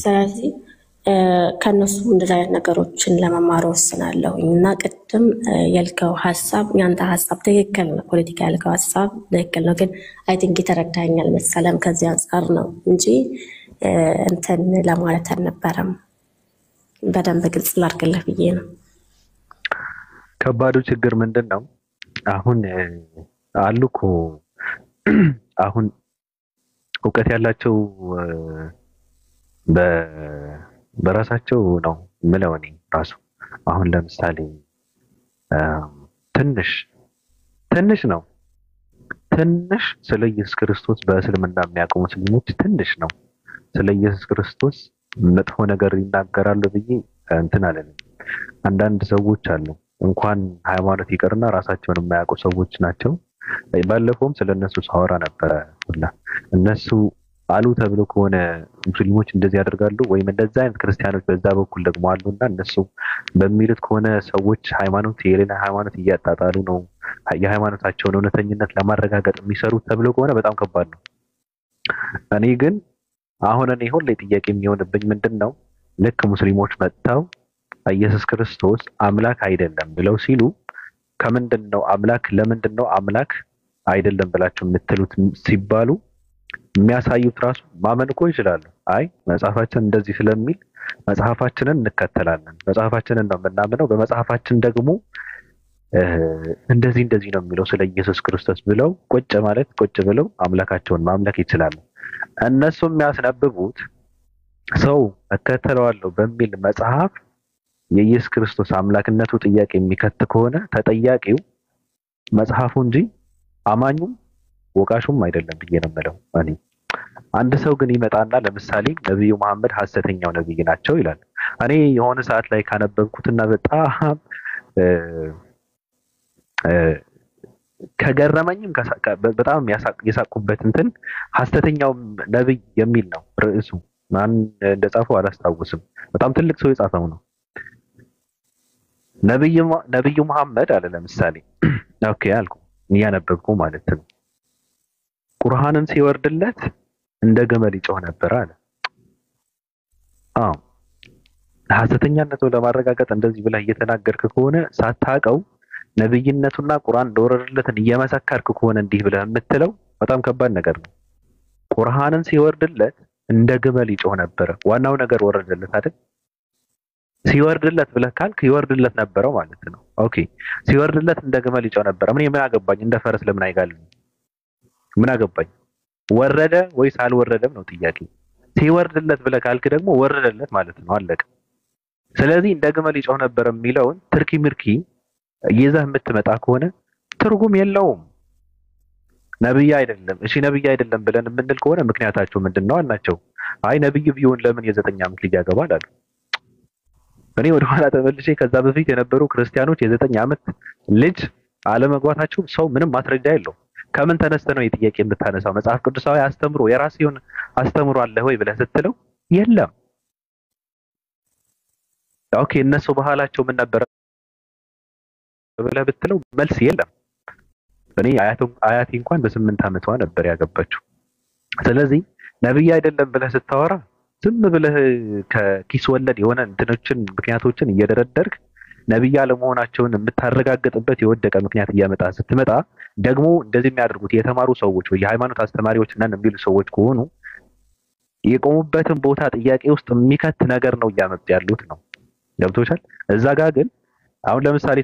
ስለዚህ ከነሱ እንደዚህ አይነት ነገሮችን ለመማር ወስናለሁና ቅድም ያልከው ሐሳብ ያንተ ሐሳብ ትክክል ነው ፖለቲካ ያልከው ሐሳብ ትክክል ነው ግን አይ ቲንክ ይተረዳኛል መሰለም ከዚህ አንፃር ነው እንጂ እንትን ለማለት አልነበረም በደንብ ግልጽ ላድርግልህ ብዬ ነው ከባዱ ችግር ምንድነው አሁን አሉኮ አሁን ዕውቀት ያላቸው በራሳቸው ነው ምለውኔ ራሱ አሁን ለምሳሌ ትንሽ ነው ትንሽ ስለ ኢየሱስ ክርስቶስ በእስልምና የሚያውቁ ሙስሊሞች ትንሽ ነው ስለ ኢየሱስ ክርስቶስ መጥፎ ነገር ይናገራሉ ብዬ እንትን አለኝ አንዳንድ ሰዎች አሉ እንኳን ሃይማኖት ይቀርና ራሳቸውን የማያውቁ ሰዎች ናቸው ባለፈውም ስለነሱ ሳወራ ነበር ሁላ እነሱ አሉ ተብሎ ከሆነ ሙስሊሞች እንደዚህ ያደርጋሉ ወይም እንደዛ አይነት ክርስቲያኖች በዛ በኩል ደግሞ አሉና እነሱ በሚሉት ከሆነ ሰዎች ሃይማኖት የሌላ ሃይማኖት እያጣጣሉ ነው የሃይማኖታቸውን እውነተኝነት ለማረጋገጥ የሚሰሩት ተብሎ ከሆነ በጣም ከባድ ነው እኔ ግን አሁን እኔ ሁሌ ጥያቄ የሚሆንብኝ ምንድነው ልክ ሙስሊሞች መጣው ኢየሱስ ክርስቶስ አምላክ አይደለም ብለው ሲሉ ከምንድነው አምላክ ለምንድነው አምላክ አይደለም ብላችሁ የምትሉት ሲባሉ የሚያሳዩት ራሱ ማመን እኮ ይችላሉ አይ መጽሐፋችን እንደዚህ ስለሚል መጽሐፋችንን እንከተላለን መጽሐፋችንን ነው የምናምነው በመጽሐፋችን ደግሞ እንደዚህ ነው የሚለው ስለ ኢየሱስ ክርስቶስ ብለው ቁጭ ብለው አምላካቸውን ማምለክ ይችላሉ እነሱ የሚያስነብቡት ሰው እከተለዋለሁ በሚል መጽሐፍ የኢየሱስ ክርስቶስ አምላክነቱ ጥያቄ የሚከት ከሆነ ተጠያቂው መጽሐፉ እንጂ አማኙም ወቃሹም አይደለም ብዬ ነው የምለው እኔ አንድ ሰው ግን ይመጣና ለምሳሌ ነብዩ መሐመድ ሐሰተኛው ነብይ ናቸው ይላል እኔ የሆነ ሰዓት ላይ ካነበብኩትና በጣም ከገረመኝም በጣም ያሳቁበት እንትን ሐሰተኛው ነብይ የሚል ነው ርዕሱ ማን እንደጻፈው አላስታውስም በጣም ትልቅ ሰው የጻፈው ነው ነብዩ መሐመድ አለ ለምሳሌ ኦኬ አልኩ ያነበብኩ ማለት ነው ቁርአንን ሲወርድለት እንደ ገመል ይጮህ ነበር አለ ሐሰተኛነቱን ለማረጋገጥ እንደዚህ ብለህ እየተናገርክ ከሆነ ሳታቀው ነብይነቱና ቁርአን እንደወረደለትን እየመሰከርክ ከሆነ እንዲህ ብለህ የምትለው በጣም ከባድ ነገር ነው ቁርአንን ሲወርድለት እንደ ገመል ይጮህ ነበር ዋናው ነገር ወረደለት አይደል ሲወርድለት ብለህ ካልክ ይወርድለት ነበረው ማለት ነው ኦኬ ሲወርድለት እንደ ገመል ይጮህ ነበር ምን ያገባኝ እንደ ፈረስ ለምን አይጋልም ምን አገባኝ ወረደ ወይስ አልወረደም ነው ጥያቄ ሲወርድለት ብለህ ካልክ ደግሞ ወረደለት ማለት ነው አለቀ ስለዚህ እንደ ገመል ይጮህ ነበር የሚለውን ትርኪ ምርኪ ይዘህ የምትመጣ ከሆነ ትርጉም የለውም ነብይ አይደለም እሺ ነብይ አይደለም ብለን የምንል ከሆነ ምክንያታቸው ምንድነው አልናቸው አይ ነብይ ቢሆን ለምን የ9 ዓመት ልጅ ያገባል አሉ እኔ ወደ ኋላ ተመልሼ ከዛ በፊት የነበሩ ክርስቲያኖች የ9 ዓመት ልጅ አለመግባታቸው ሰው ምንም ማስረጃ የለው ከምን ተነስተ ነው የጥያቄ የምታነሳው መጽሐፍ ቅዱሳዊ አስተምሮ የራስ ይሁን አስተምሮ አለ ወይ ብለህ ስትለው የለም ኦኬ እነሱ ባህላቸው ምን ነበር ብለህ ብትለው መልስ የለም እኔ አያቴ እንኳን በ8 ዓመቷ ነበር ያገባችው ስለዚህ ነብይ አይደለም ብለህ ስታወራ ዝም ብለህ ከኪስ ወለድ የሆነ እንትኖችን ምክንያቶችን እየደረደርክ ነብይ አለመሆናቸውን የምታረጋግጥበት የወደቀ ምክንያት እያመጣ ስትመጣ ደግሞ እንደዚህ የሚያደርጉት የተማሩ ሰዎች ወይ የሃይማኖት አስተማሪዎች ነን የሚሉ ሰዎች ከሆኑ የቆሙበትን ቦታ ጥያቄ ውስጥ የሚከት ነገር ነው እያመጡ ያሉት ነው። ገብቶሻል? እዛ ጋር ግን አሁን ለምሳሌ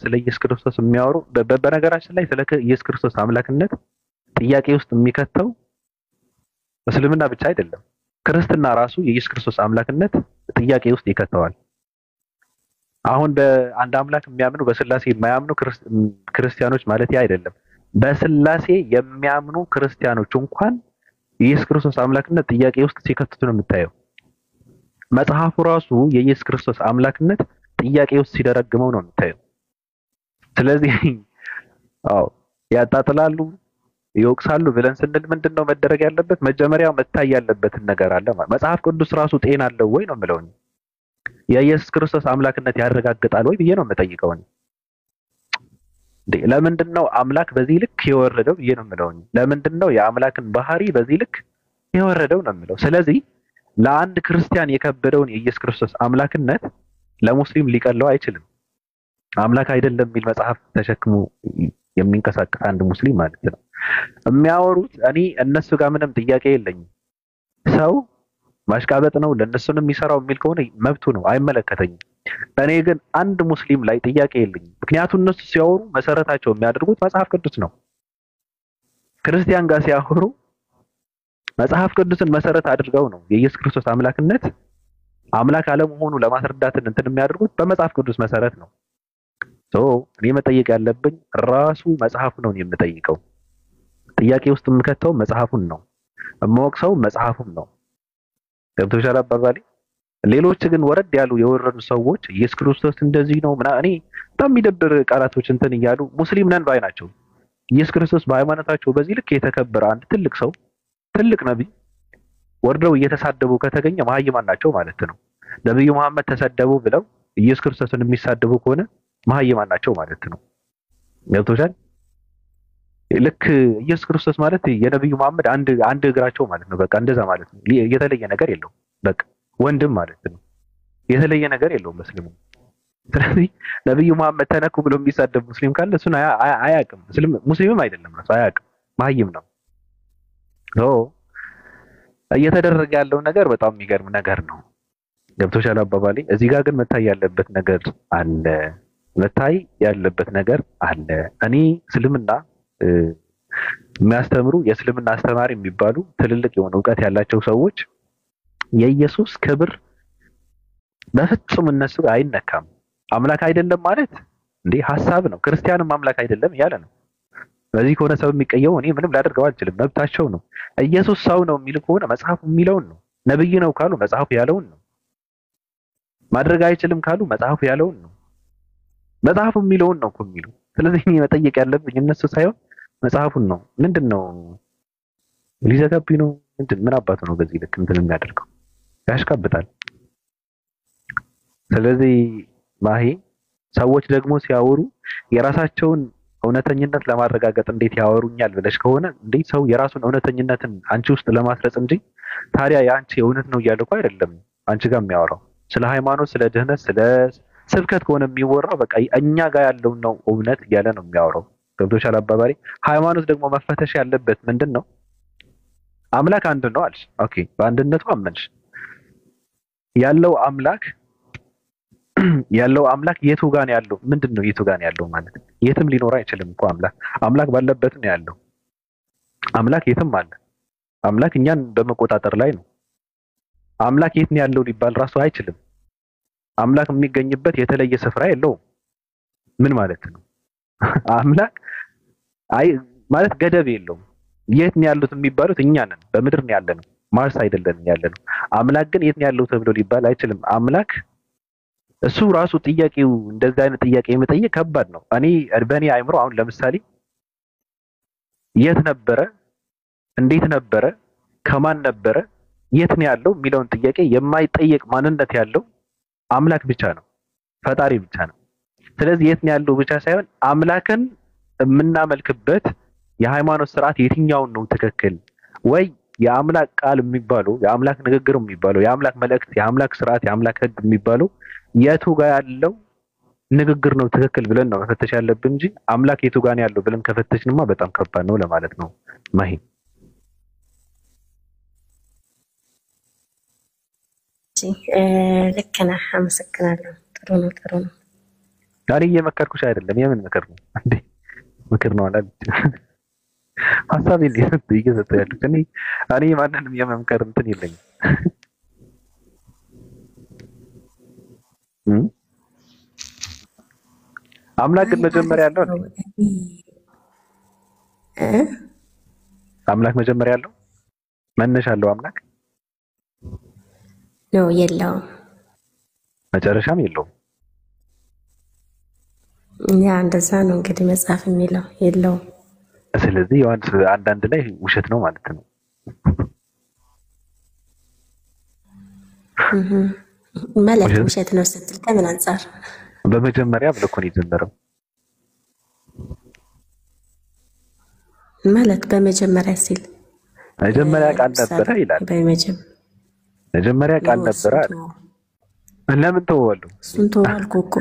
ስለ ኢየሱስ ክርስቶስ የሚያወሩ በነገራችን ላይ ስለ ኢየሱስ ክርስቶስ አምላክነት ጥያቄ ውስጥ የሚከተው እስልምና ብቻ አይደለም። ክርስትና ራሱ የኢየሱስ ክርስቶስ አምላክነት ጥያቄ ውስጥ ይከተዋል። አሁን በአንድ አምላክ የሚያምኑ በስላሴ የማያምኑ ክርስቲያኖች ማለት አይደለም። በስላሴ የሚያምኑ ክርስቲያኖች እንኳን የኢየሱስ ክርስቶስ አምላክነት ጥያቄ ውስጥ ሲከትቱ ነው የምታየው። መጽሐፉ ራሱ የኢየሱስ ክርስቶስ አምላክነት ጥያቄ ውስጥ ሲደረግመው ነው የምታየው። ስለዚህ ያጣጥላሉ ይወቅሳሉ ብለን ስንል ምንድነው መደረግ ያለበት? መጀመሪያ መታይ ያለበትን ነገር አለ ማለት። መጽሐፍ ቅዱስ ራሱ ጤና አለው ወይ ነው የምለው። የኢየሱስ ክርስቶስ አምላክነት ያረጋግጣል ወይ ብዬ ነው የምጠይቀው። ለምንድነው አምላክ በዚህ ልክ የወረደው ብዬ ነው የምለው። ለምንድነው የአምላክን ባህሪ በዚህ ልክ የወረደው ነው የምለው። ስለዚህ ለአንድ ክርስቲያን የከበደውን የኢየሱስ ክርስቶስ አምላክነት ለሙስሊም ሊቀለው አይችልም። አምላክ አይደለም የሚል መጽሐፍ ተሸክሞ የሚንቀሳቀስ አንድ ሙስሊም ማለት ነው የሚያወሩት። እኔ እነሱ ጋር ምንም ጥያቄ የለኝም። ሰው ማሽቃበጥ ነው ለነሱንም የሚሰራው የሚል ከሆነ መብቱ ነው፣ አይመለከተኝም። እኔ ግን አንድ ሙስሊም ላይ ጥያቄ የለኝም። ምክንያቱም እነሱ ሲያወሩ መሰረታቸው የሚያደርጉት መጽሐፍ ቅዱስ ነው። ክርስቲያን ጋር ሲያወሩ መጽሐፍ ቅዱስን መሰረት አድርገው ነው የኢየሱስ ክርስቶስ አምላክነት አምላክ አለመሆኑ ለማስረዳት እንትን የሚያደርጉት በመጽሐፍ ቅዱስ መሰረት ነው። እኔ መጠየቅ ያለብኝ ራሱ መጽሐፉ ነው የምጠይቀው። ጥያቄ ውስጥ የምከተው መጽሐፉን ነው፣ የምወቅሰው መጽሐፉን ነው። ገብቶሻል አባባሌ? ሌሎች ግን ወረድ ያሉ የወረዱ ሰዎች ኢየሱስ ክርስቶስ እንደዚህ ነው ምና እኔ በጣም የሚደብር ቃላቶች እንትን እያሉ ሙስሊም ነን ባይ ናቸው። ኢየሱስ ክርስቶስ በሃይማኖታቸው በዚህ ልክ የተከበረ አንድ ትልቅ ሰው ትልቅ ነብይ ወርደው እየተሳደቡ ከተገኘ መሀይማን ናቸው ማለት ነው። ነብዩ መሐመድ ተሰደቡ ብለው ኢየሱስ ክርስቶስን የሚሳደቡ ከሆነ መሀይማን ናቸው ማለት ነው። ገብቶሻል? ልክ ኢየሱስ ክርስቶስ ማለት የነብዩ መሐመድ አንድ እግራቸው ማለት ነው። በቃ እንደዛ ማለት ነው። የተለየ ነገር የለውም። በቃ ወንድም ማለት ነው። የተለየ ነገር የለውም መስሊሙ። ስለዚህ ነብዩ መሐመድ ተነኩ ብሎ የሚሳደብ ሙስሊም ካለ እሱን አያውቅም። ሙስሊምም አይደለም ራሱ አያውቅም፣ መሀይም ነው። እየተደረገ ያለው ነገር በጣም የሚገርም ነገር ነው። ገብቶሻል አባባሌ? እዚህ ጋር ግን መታይ ያለበት ነገር አለ። እኔ እስልምና የሚያስተምሩ የእስልምና አስተማሪ የሚባሉ ትልልቅ የሆነ ዕውቀት ያላቸው ሰዎች የኢየሱስ ክብር በፍጹም እነሱ አይነካም። አምላክ አይደለም ማለት እንዴ ሐሳብ ነው። ክርስቲያንም አምላክ አይደለም እያለ ነው። በዚህ ከሆነ ሰው የሚቀየው እኔ ምንም ላደርገው አልችልም፣ መብታቸው ነው። ኢየሱስ ሰው ነው የሚል ከሆነ መጽሐፉ የሚለውን ነው። ነብይ ነው ካሉ መጽሐፉ ያለውን ነው። ማድረግ አይችልም ካሉ መጽሐፉ ያለውን ነው። መጽሐፉ የሚለውን ነው እኮ የሚሉ። ስለዚህ እኔ መጠየቅ ያለብኝ እነሱ ሳይሆን መጽሐፉን ነው። ምንድነው ሊዘጋቢ ነው? ምን አባቱ ነው በዚህ ልክ እንትን የሚያደርገው? ያሽካብታል። ስለዚህ ማሂ ሰዎች ደግሞ ሲያወሩ የራሳቸውን እውነተኝነት ለማረጋገጥ እንዴት ያወሩኛል ብለሽ ከሆነ እንዴ ሰው የራሱን እውነተኝነትን አንቺ ውስጥ ለማስረጽ እንጂ ታዲያ የአንቺ እውነት ነው እያለ እኮ አይደለም አንቺ ጋር የሚያወራው። ስለ ሃይማኖት፣ ስለ ድህነት፣ ስለ ስብከት ከሆነ የሚወራው በቃ እኛ ጋር ያለው ነው እውነት እያለ ነው የሚያወራው። ገብቶሻል አባባሪ? ሃይማኖት ደግሞ መፈተሽ ያለበት ምንድነው? አምላክ አንድ ነው አልሽ። ኦኬ፣ በአንድነቱ አመንሽ። ያለው አምላክ የቱ ጋር ነው ያለው? ምንድነው የቱ ጋር ነው ያለው ማለት? የትም ሊኖር አይችልም እኮ አምላክ ባለበት ነው ያለው። አምላክ የትም አለ። አምላክ እኛን በመቆጣጠር ላይ ነው። አምላክ የት ነው ያለው ሊባል ራሱ አይችልም። አምላክ የሚገኝበት የተለየ ስፍራ የለውም። ምን ማለት ነው? አምላክ ማለት ገደብ የለውም። የት ነው ያሉት የሚባሉት እኛ ነን። በምድር ነው ያለነው፣ ማርስ አይደለም ያለነው። አምላክ ግን የት ነው ያለው ተብሎ ሊባል አይችልም። አምላክ እሱ ራሱ ጥያቄው እንደዛ አይነት ጥያቄ የመጠየቅ ከባድ ነው። በእኔ አይምሮ አሁን ለምሳሌ የት ነበረ፣ እንዴት ነበረ፣ ከማን ነበረ፣ የት ነው ያለው የሚለውን ጥያቄ የማይጠየቅ ማንነት ያለው አምላክ ብቻ ነው፣ ፈጣሪ ብቻ ነው። ስለዚህ የት ነው ያለው ብቻ ሳይሆን አምላክን የምናመልክበት የሃይማኖት ስርዓት የትኛውን ነው ትክክል ወይ? የአምላክ ቃል የሚባለው፣ የአምላክ ንግግር የሚባለው፣ የአምላክ መልእክት፣ የአምላክ ስርዓት፣ የአምላክ ህግ የሚባለው የቱ ጋር ያለው ንግግር ነው ትክክል ብለን ነው መፈተሽ ያለብን እንጂ አምላክ የቱ ጋር ነው ያለው ብለን ከፈተሽንማ በጣም ከባድ ነው ለማለት ነው። ማሂ ልክ ነህ። አመሰግናለሁ። ጥሩ ነው፣ ጥሩ ነው። ዛሬ እየመከርኩሽ አይደለም። የምን ምክር ነው እንዴ? ምክር ነው አላለች። ሀሳብ እየሰጠ ያሉት እኔ ማንንም የመምከር እንትን የለኝም። አምላክ ግን መጀመሪያ ያለው አምላክ መጀመሪያ ያለው መነሻ አለው አምላክ ነው የለውም፣ መጨረሻም የለውም። ያ እንደዛ ነው እንግዲህ መጽሐፍ የሚለው የለውም። ስለዚህ ዮሐንስ አንዳንድ ላይ ውሸት ነው ማለት ነው። ማለት ውሸት ነው ስትል ከምን አንፃር? በመጀመሪያ ብሎ እኮ ነው የጀመረው። ማለት በመጀመሪያ ሲል መጀመሪያ ቃል ነበረ ይላል። መጀመሪያ ቃል ነበረ አለ። ለምን ተወዋለሁ? እሱን ተወዋልኩ እኮ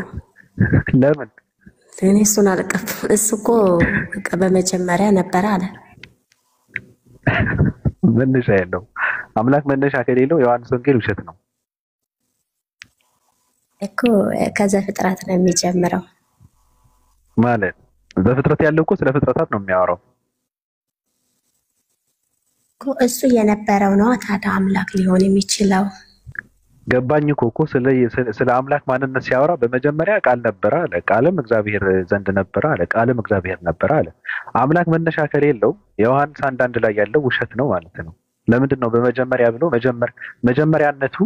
ለምን? እኔ እሱን አልቀበልም። እሱ እኮ በመጀመሪያ ነበረ አለ። መነሻ የለው አምላክ። መነሻ ከሌለው ዮሐንስ ወንጌል ውሸት ነው እኮ። ከዘፍጥረት ነው የሚጀምረው ማለት። በፍጥረት ያለው እኮ ስለ ፍጥረታት ነው የሚያወራው እኮ። እሱ የነበረው ነው ታዲያ አምላክ ሊሆን የሚችለው። ገባኝ እኮ ስለ አምላክ ማንነት ሲያወራ በመጀመሪያ ቃል ነበረ አለ። ቃልም እግዚአብሔር ዘንድ ነበረ አለ። ቃልም እግዚአብሔር ነበረ አለ። አምላክ መነሻ ከሌለው ዮሐንስ አንዳንድ ላይ ያለው ውሸት ነው ማለት ነው። ለምንድን ነው በመጀመሪያ ብሎ መጀመሪያነቱ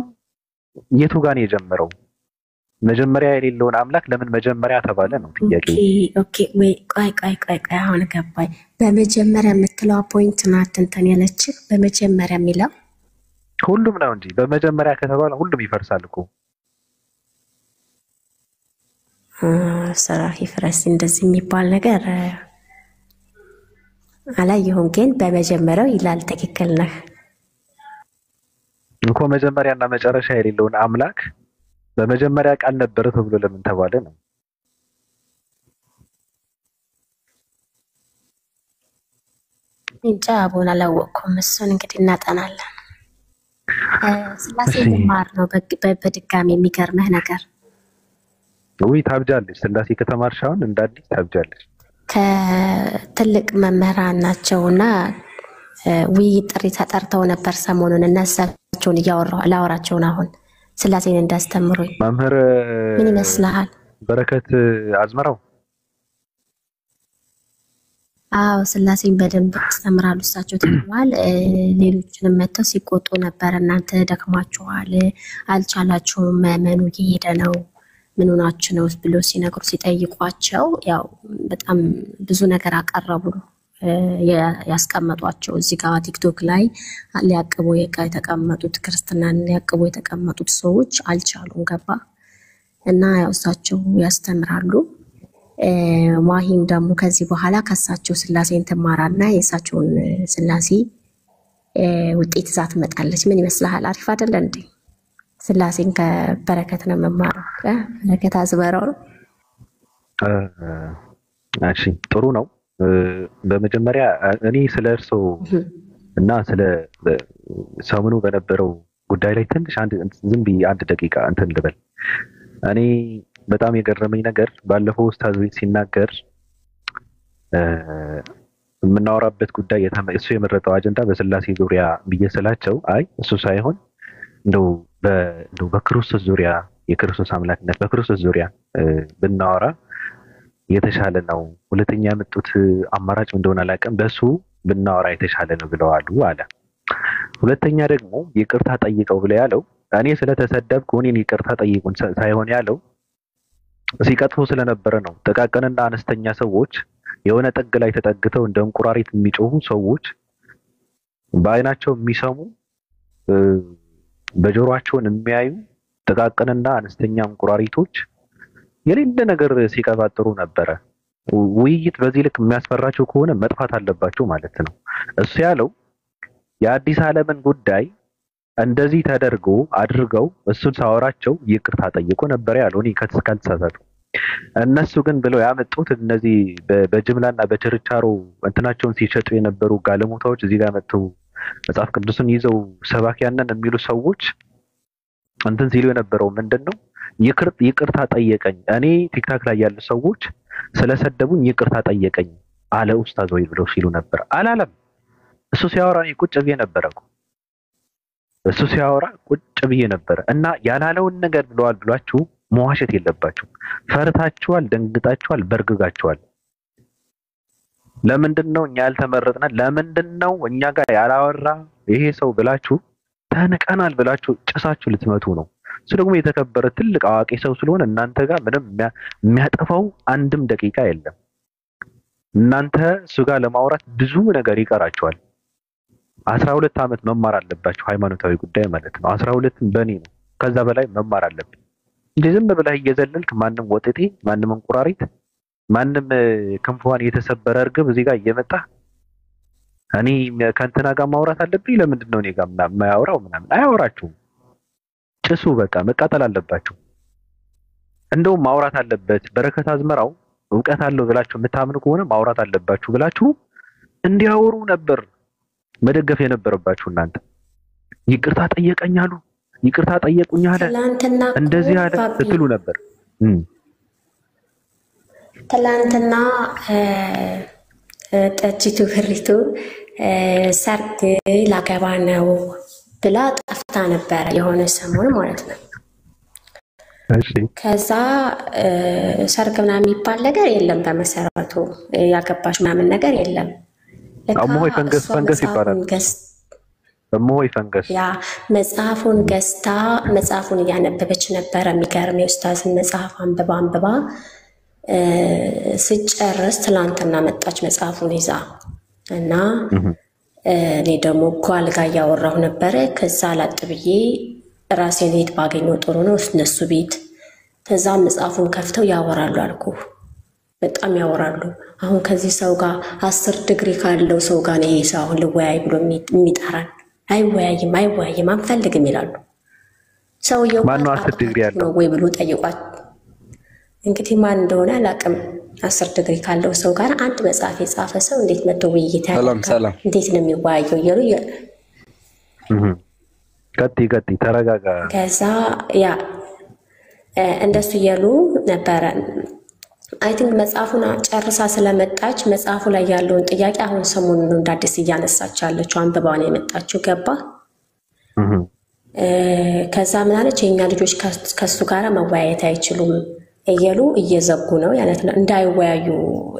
የቱ ጋር ነው የጀመረው? መጀመሪያ የሌለውን አምላክ ለምን መጀመሪያ ተባለ ነው ጥያቄ። ኦኬ ወይ ቆይ አሁን ገባኝ። በመጀመሪያ የምትለው ፖይንት ናት እንትን ያለችህ። በመጀመሪያ የሚለው ሁሉም ነው እንጂ በመጀመሪያ ከተባለ ሁሉም ይፈርሳል እኮ። ስራ ይፍረስ እንደዚህ የሚባል ነገር አላየሁም፣ ግን በመጀመሪያው ይላል። ትክክል ነህ እኮ። መጀመሪያና መጨረሻ የሌለውን አምላክ በመጀመሪያ ቃል ነበረ ተብሎ ለምን ተባለ ነው። እንጃ አቦን አላወቅኩም። እሱን እንግዲህ እናጠናለን። ስላሴ መማር ነው በድጋሚ የሚገርምህ ነገር። ውይ ታብጃለች። ስላሴ ከተማርሽ አሁን እንደ አዲስ ታብጃለች። ከትልቅ መምህራን ናቸውና ውይይት ጥሪ ተጠርተው ነበር ሰሞኑን። እነሳቸውን ላወራቸውን አሁን ስላሴን እንዳስተምሩኝ። መምህር ምን ይመስልሃል? በረከት አዝመራው። አዎ ስላሴን በደንብ ያስተምራሉ እሳቸው ተብሏል። ሌሎችንም መጥተው ሲቆጡ ነበር። እናንተ ደክማችኋል፣ አልቻላችሁም፣ መመኑ እየሄደ ነው፣ ምን ሆናችሁ ነው ብሎ ሲነግሩ ሲጠይቋቸው ያው በጣም ብዙ ነገር አቀረቡ። ያስቀመጧቸው እዚህ ጋር ቲክቶክ ላይ ሊያቅቡ የተቀመጡት ክርስትናን ሊያቅቡ የተቀመጡት ሰዎች አልቻሉም። ገባ እና ያው እሳቸው ያስተምራሉ። ማሂም ደግሞ ከዚህ በኋላ ከሳቸው ስላሴን ትማራና የእሳቸውን ስላሴ ውጤት ይዛ ትመጣለች። ምን ይመስልሃል? አሪፍ አይደለ እንዴ? ስላሴን ከበረከት ነው መማረው። በረከት አዝመራው ነው። እሺ ጥሩ ነው። በመጀመሪያ እኔ ስለ እርሶ እና ስለ ሰሞኑ በነበረው ጉዳይ ላይ ትንሽ ዝም ብዬ አንድ ደቂቃ እንትን ልበል። እኔ በጣም የገረመኝ ነገር ባለፈው ኡስታዝ ቤት ሲናገር የምናወራበት ጉዳይ እሱ የመረጠው አጀንዳ በስላሴ ዙሪያ ብዬ ስላቸው አይ እሱ ሳይሆን እንደው በክርስቶስ ዙሪያ የክርስቶስ አምላክነት በክርስቶስ ዙሪያ ብናወራ የተሻለ ነው። ሁለተኛ ያመጡት አማራጭ እንደሆነ አላውቅም፣ በሱ ብናወራ የተሻለ ነው ብለዋሉ አለ። ሁለተኛ ደግሞ ይቅርታ ጠይቀው ብለ ያለው እኔ ስለተሰደብኩ እኔን ይቅርታ ጠይቁን ሳይሆን ያለው ሲቀጥፉ ስለነበረ ነው። ጥቃቅንና አነስተኛ ሰዎች የሆነ ጥግ ላይ ተጠግተው እንደ እንቁራሪት የሚጮሁ ሰዎች፣ በአይናቸው የሚሰሙ በጆሮአቸውን የሚያዩ ጥቃቅንና አነስተኛ እንቁራሪቶች የሌለ ነገር ሲቀባጥሩ ነበረ። ውይይት በዚህ ልክ የሚያስፈራቸው ከሆነ መጥፋት አለባቸው ማለት ነው። እሱ ያለው የአዲስ ዓለምን ጉዳይ እንደዚህ ተደርጎ አድርገው እሱን ሳወራቸው ይቅርታ ጠይቆ ነበር ያለው። እኔ ካልተሳሳቱ እነሱ ግን ብለው ያመጡት እነዚህ በጅምላና በችርቻሮ እንትናቸውን ሲሸጡ የነበሩ ጋለሞታዎች እዚህ ጋር መጥተው መጽሐፍ ቅዱስን ይዘው ሰባኪያንን የሚሉ ሰዎች እንትን ሲሉ የነበረው ምንድነው? ይቅርታ ጠየቀኝ። እኔ ቲክታክ ላይ ያሉ ሰዎች ስለሰደቡኝ ይቅርታ ጠየቀኝ አለ ኡስታዝ ወይ ብለው ሲሉ ነበር። አላለም። እሱ ሲያወራ እኔ ቁጭ ብዬ ነበር እኮ እሱ ሲያወራ ቁጭ ብዬ ነበር። እና ያላለውን ነገር ብለዋል ብሏችሁ መዋሸት የለባችሁ። ፈርታችኋል፣ ደንግጣችኋል፣ በርግጋችኋል። ለምንድነው እኛ ያልተመረጥነ? ለምንድነው እኛ ጋር ያላወራ ይሄ ሰው ብላችሁ ተንቀናል ብላችሁ ጭሳችሁ ልትመቱ ነው። እሱ ደግሞ የተከበረ ትልቅ አዋቂ ሰው ስለሆነ እናንተ ጋር ምንም የሚያጠፋው አንድም ደቂቃ የለም። እናንተ እሱ ጋር ለማውራት ብዙ ነገር ይቀራችኋል። 12 ዓመት መማር አለባችሁ፣ ሃይማኖታዊ ጉዳይ ማለት ነው። 12ን በኔ ነው፣ ከዛ በላይ መማር አለብን። እንጂ ዝም ብለህ እየዘለልክ ማንንም ወጥጤ፣ ማንንም እንቁራሪት፣ ማንንም ክንፏን የተሰበረ እርግብ እዚህ ጋር እየመጣ እኔ ከእንትና ጋር ማውራት አለብኝ ለምንድን ነው እኔ ጋር የማያወራው ምናምን? አያወራችሁም። ጭሱ በቃ መቃጠል አለባችሁ። እንደውም ማውራት አለበት በረከት አዝመራው እውቀት አለው ብላችሁ የምታምኑ ከሆነ ማውራት አለባችሁ ብላችሁ እንዲያወሩ ነበር መደገፍ የነበረባችሁ እናንተ። ይቅርታ ጠየቀኛሉ፣ ይቅርታ ጠየቁኝ አለ፣ እንደዚህ አለ ትሉ ነበር። ትላንትና ጠጅቱ ፍሪቱ ሰርግ ላገባ ነው ብላ ጠፍታ ነበረ የሆነ ሰሞን ማለት ነው። ከዛ ሰርግ ምናምን የሚባል ነገር የለም በመሰረቱ ያገባሽ ምናምን ነገር የለም። አሞይ ፈንገስ ይባላል። አሞይ ፈንገስ ያ መጽሐፉን ገዝታ መጽሐፉን እያነበበች ነበረ። የሚገርም የኡስታዝን መጽሐፍ አንብባ ስጨርስ ትላንትና መጣች መጽሐፉን ይዛ እና እኔ ደግሞ ጓልጋ እያወራሁ ነበረ። ከዛ ላጥ ብዬ ራሴን ሄድ ባገኘው ጥሩ ነው እነሱ ቤት። ከዛ መጽሐፉን ከፍተው ያወራሉ አልኩ። በጣም ያወራሉ። አሁን ከዚህ ሰው ጋር 10 ዲግሪ ካለው ሰው ጋር ነው ይሄ ሰው አሁን ልወያይ ብሎ የሚጠራን? አይወያይም አንፈልግም ይላሉ። ሰውየው ማን ነው 10 ዲግሪ ያለው ወይ ብሎ ጠይቋት። እንግዲህ ማን እንደሆነ አላውቅም። 10 ዲግሪ ካለው ሰው ጋር አንድ መጽሐፍ የጻፈ ሰው እንዴት መጥቶ ውይይት ያደርጋል? እንዴት ነው የሚወያየው? እያሉ ቀጥ ተረጋጋ። ከዛ ያ እንደሱ እያሉ ነበረ። አይ ቲንክ መጽሐፉን ጨርሳ ስለመጣች መጽሐፉ ላይ ያለውን ጥያቄ አሁን ሰሞኑን እንደ አዲስ እያነሳች ያለችው አንብባው ነው የመጣችው። ገባ? ከዛ ምን አለች? የኛ ልጆች ከሱ ጋር መወያየት አይችሉም እያሉ እየዘጉ ነው ያለት ነው። እንዳይወያዩ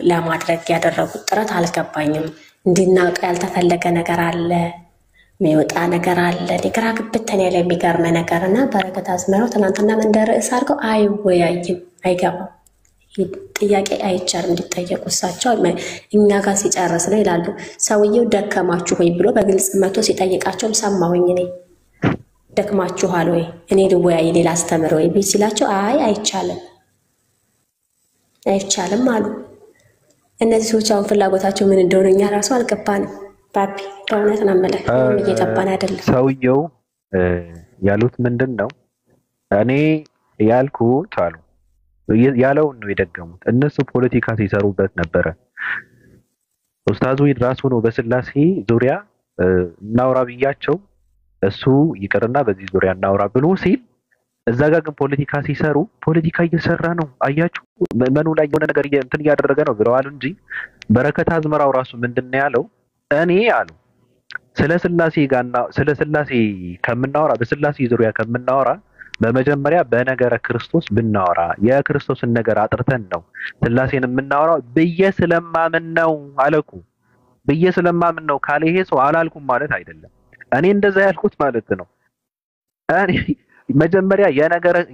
ለማድረግ ያደረጉት ጥረት አልገባኝም። እንዲናውቅ ያልተፈለገ ነገር አለ፣ የሚወጣ ነገር አለ። ግራ ግብተኛ ላይ የሚገርመ ነገርና በረከት አዝመራው ትናንትና ምን ርዕስ አድርገው አይወያይም፣ አይገባም፣ ጥያቄ አይቻልም እንዲጠየቁ እሳቸው እኛ ጋር ሲጨርስ ነው ይላሉ። ሰውየው ደከማችሁ ወይ ብሎ በግልጽ መቶ ሲጠይቃቸውም ሰማሁኝ እኔ። ደክማችኋል ወይ እኔ ልወያይ ሌላ አስተምር ወይ ቢል ሲላቸው አይቻልም አሉ። እነዚህ ሰዎች አሁን ፍላጎታቸው ምን እንደሆነ እኛ ራሱ አልገባንም። ባቢ በእውነት ናመለክ እየገባን አይደለም። ሰውየው ያሉት ምንድን ነው? እኔ ያልኩት አሉ ያለውን ነው የደገሙት። እነሱ ፖለቲካ ሲሰሩበት ነበረ። ኡስታዙ ራሱ ነው በስላሴ ዙሪያ እናውራ ብያቸው እሱ ይቅርና በዚህ ዙሪያ እናውራ ብሎ ሲል እዛ ጋር ግን ፖለቲካ ሲሰሩ ፖለቲካ እየሰራ ነው አያችሁ፣ መኑ ላይ የሆነ ነገር እንትን እያደረገ ነው ብለዋል እንጂ በረከት አዝመራው ራሱ ምንድነው ያለው? እኔ አሉ ስለ ስላሴ ከምናወራ በስላሴ ዙሪያ ከምናወራ በመጀመሪያ በነገረ ክርስቶስ ብናወራ የክርስቶስን ነገር አጥርተን ነው ስላሴን የምናወራው ብዬ ስለማምን ነው አለኩ። ብዬ ስለማምን ነው ካለ ይሄ ሰው አላልኩም ማለት አይደለም። እኔ እንደዛ ያልኩት ማለት ነው። እኔ መጀመሪያ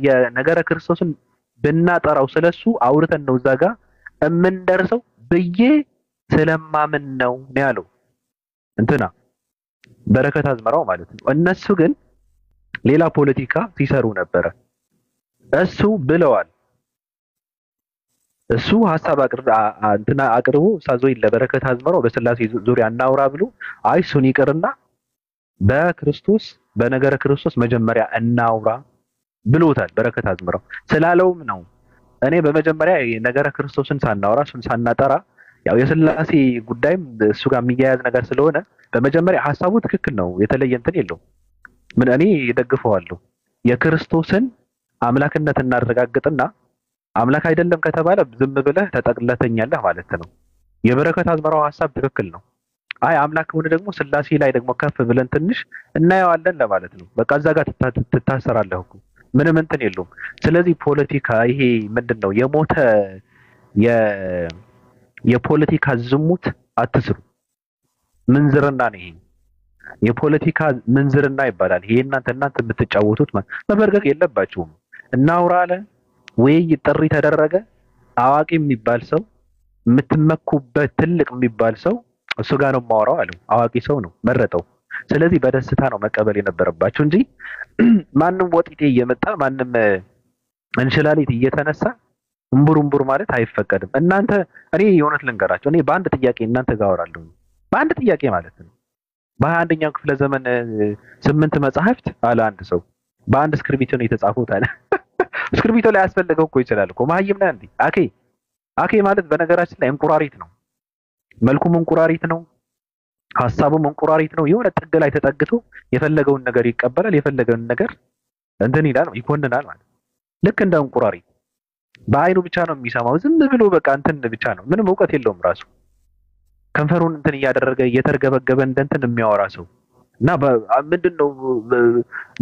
የነገረ ክርስቶስን ብናጠራው ስለሱ አውርተን ነው እዛ ጋር የምንደርሰው ብዬ ስለማምን ነው ያለው እንትና በረከት አዝመራው ማለት ነው። እነሱ ግን ሌላ ፖለቲካ ሲሰሩ ነበረ። እሱ ብለዋል። እሱ ሐሳብ አቅርቦ ሳዞይ ለበረከት አዝመራው በስላሴ ዙሪያ እናውራ ብሎ አይ እሱን ይቅርና በክርስቶስ በነገረ ክርስቶስ መጀመሪያ እናውራ ብሎታል። በረከት አዝመራው ስላለውም ነው እኔ በመጀመሪያ ነገረ ክርስቶስን ሳናወራ እሱን ሳናጠራ ያው የሥላሴ ጉዳይም እሱ ጋር የሚያያዝ ነገር ስለሆነ በመጀመሪያ ሐሳቡ ትክክል ነው፣ የተለየ እንትን የለውም። ምን እኔ እደግፈዋለሁ። የክርስቶስን አምላክነት እናረጋግጥና አምላክ አይደለም ከተባለ ዝም ብለህ ተጠቅለተኛለህ ማለት ነው። የበረከት አዝመራው ሐሳብ ትክክል ነው። አይ አምላክ ሆነ ደግሞ ሥላሴ ላይ ደግሞ ከፍ ብለን ትንሽ እናየዋለን ለማለት ነው። በቃ እዛ ጋር ትታሰራለህ እኮ ምንም እንትን የለውም። ስለዚህ ፖለቲካ ይሄ ምንድነው የሞተ የፖለቲካ ዝሙት አትስሩ። ምንዝርና ነው ይሄ። የፖለቲካ ምንዝርና ይባላል። ይሄ እናንተ የምትጫወቱት መበርገግ የለባችሁም። እናውራ አለ ወይ ጥሪ ተደረገ። አዋቂ የሚባል ሰው የምትመኩበት ትልቅ የሚባል ሰው እሱ ጋር ነው የማወራው አለው። አዋቂ ሰው ነው መረጠው። ስለዚህ በደስታ ነው መቀበል የነበረባችሁ እንጂ ማንም ወጢጤ እየመጣ ማንም እንሽላሊት እየተነሳ እምቡር ማለት አይፈቀድም። እናንተ እኔ የእውነት ልንገራቸው፣ እኔ በአንድ ጥያቄ እናንተ ጋር አወራለሁ። በአንድ ጥያቄ ማለት ነው። በ21ኛው ክፍለ ዘመን 8 መጽሐፍት አለ አንድ ሰው በአንድ እስክርቢቶ ነው የተጻፉት አለ። እስክርቢቶ ላይ ያስፈልገው እኮ ይችላል እኮ መሀይም ነህ እንዴ? አኬ ማለት በነገራችን ላይ እንቁራሪት ነው። መልኩም እንቁራሪት ነው፣ ሐሳቡም እንቁራሪት ነው። የሆነ ጥግ ላይ ተጠግቶ የፈለገውን ነገር ይቀበላል፣ የፈለገውን ነገር እንትን ይላል፣ ይኮንናል ማለት ልክ እንደ እንቁራሪት በአይኑ ብቻ ነው የሚሰማው። ዝም ብሎ በቃ እንትን ብቻ ነው፣ ምንም እውቀት የለውም ራሱ ከንፈሩን እንትን እያደረገ እየተርገበገበ እንትን የሚያወራ ሰው እና ምንድነው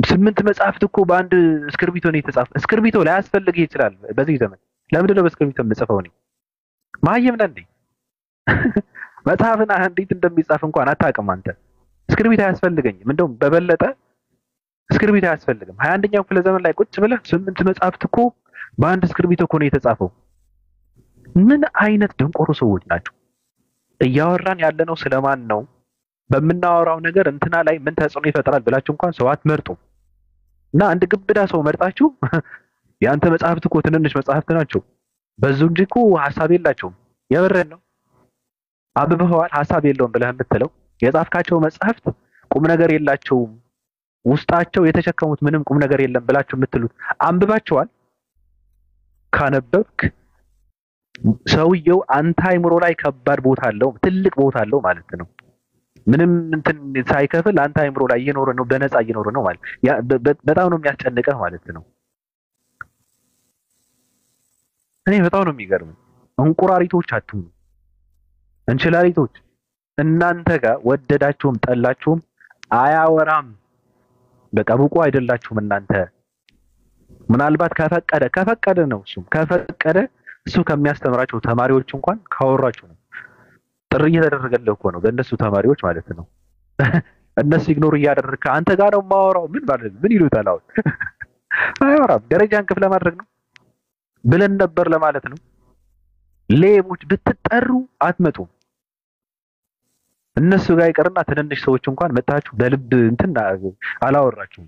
8 መጽሐፍት እኮ በአንድ እስክርቢቶ ነው የተጻፈ። እስክርቢቶ ላይ ያስፈልግ ይችላል በዚህ ዘመን። ለምንድን ነው በእስክርቢቶ የምጽፈው? እኔ መሀይም ነህ እንዴ? መጽሐፍን እንዴት እንደሚጻፍ እንኳን አታውቅም አንተ። እስክርቢቶ አያስፈልገኝም። እንደውም በበለጠ እስክርቢቶ አያስፈልግም። 21ኛው ክፍለ ዘመን ላይ ቁጭ ብለህ 8 መጽሐፍት እኮ በአንድ እስክርቢቶ እኮ ነው የተጻፈው። ምን አይነት ደንቆሮ ሰዎች ናቸው? እያወራን ያለነው ስለማን ነው? በምናወራው ነገር እንትና ላይ ምን ተጽዕኖ ይፈጥራል ብላችሁ እንኳን ሰው አትመርጡም። እና አንድ ግብዳ ሰው መርጣችሁ የአንተ መጽሐፍት እኮ ትንንሽ መጽሐፍት ናቸው በዙ እንጂ እኮ ሐሳብ የላቸውም። የበረን ነው አብበዋል ሐሳብ የለውም ብለህ የምትለው የጻፍካቸው መጽሐፍት ቁም ነገር የላቸውም፣ ውስጣቸው የተሸከሙት ምንም ቁም ነገር የለም ብላችሁ የምትሉት አንብባቸዋል? ካነበብክ ሰውየው አንተ አይምሮ ላይ ከባድ ቦታ አለው፣ ትልቅ ቦታ አለው ማለት ነው። ምንም እንትን ሳይከፍል አንተ አይምሮ ላይ እየኖረ ነው፣ በነፃ እየኖረ ነው ማለት በጣም ነው የሚያስጨንቀህ ማለት ነው። እኔ በጣም ነው የሚገርመው። እንቁራሪቶች አትሁኑ፣ እንችላሊቶች። እናንተ ጋር ወደዳችሁም ጠላችሁም አያወራም። በቃ ብቁ አይደላችሁም እናንተ። ምናልባት ከፈቀደ ነው ከፈቀደ እሱ ከሚያስተምራቸው ተማሪዎች እንኳን ካወራችሁ ነው። ጥሪ እየተደረገለት እኮ ነው በእነሱ ተማሪዎች ማለት ነው። እነሱ ኢግኖር እያደረግህ አንተ ጋር ነው የማወራው ምን ይሉታል አሁን? አያወራም። ደረጃን ከፍ ለማድረግ ነው ብለን ነበር ለማለት ነው። ሌቦች ብትጠሩ አትመጡም። እነሱ ጋር ይቀርና ትንንሽ ሰዎች እንኳን መጣችሁ በልብ እንትን አላወራችሁም።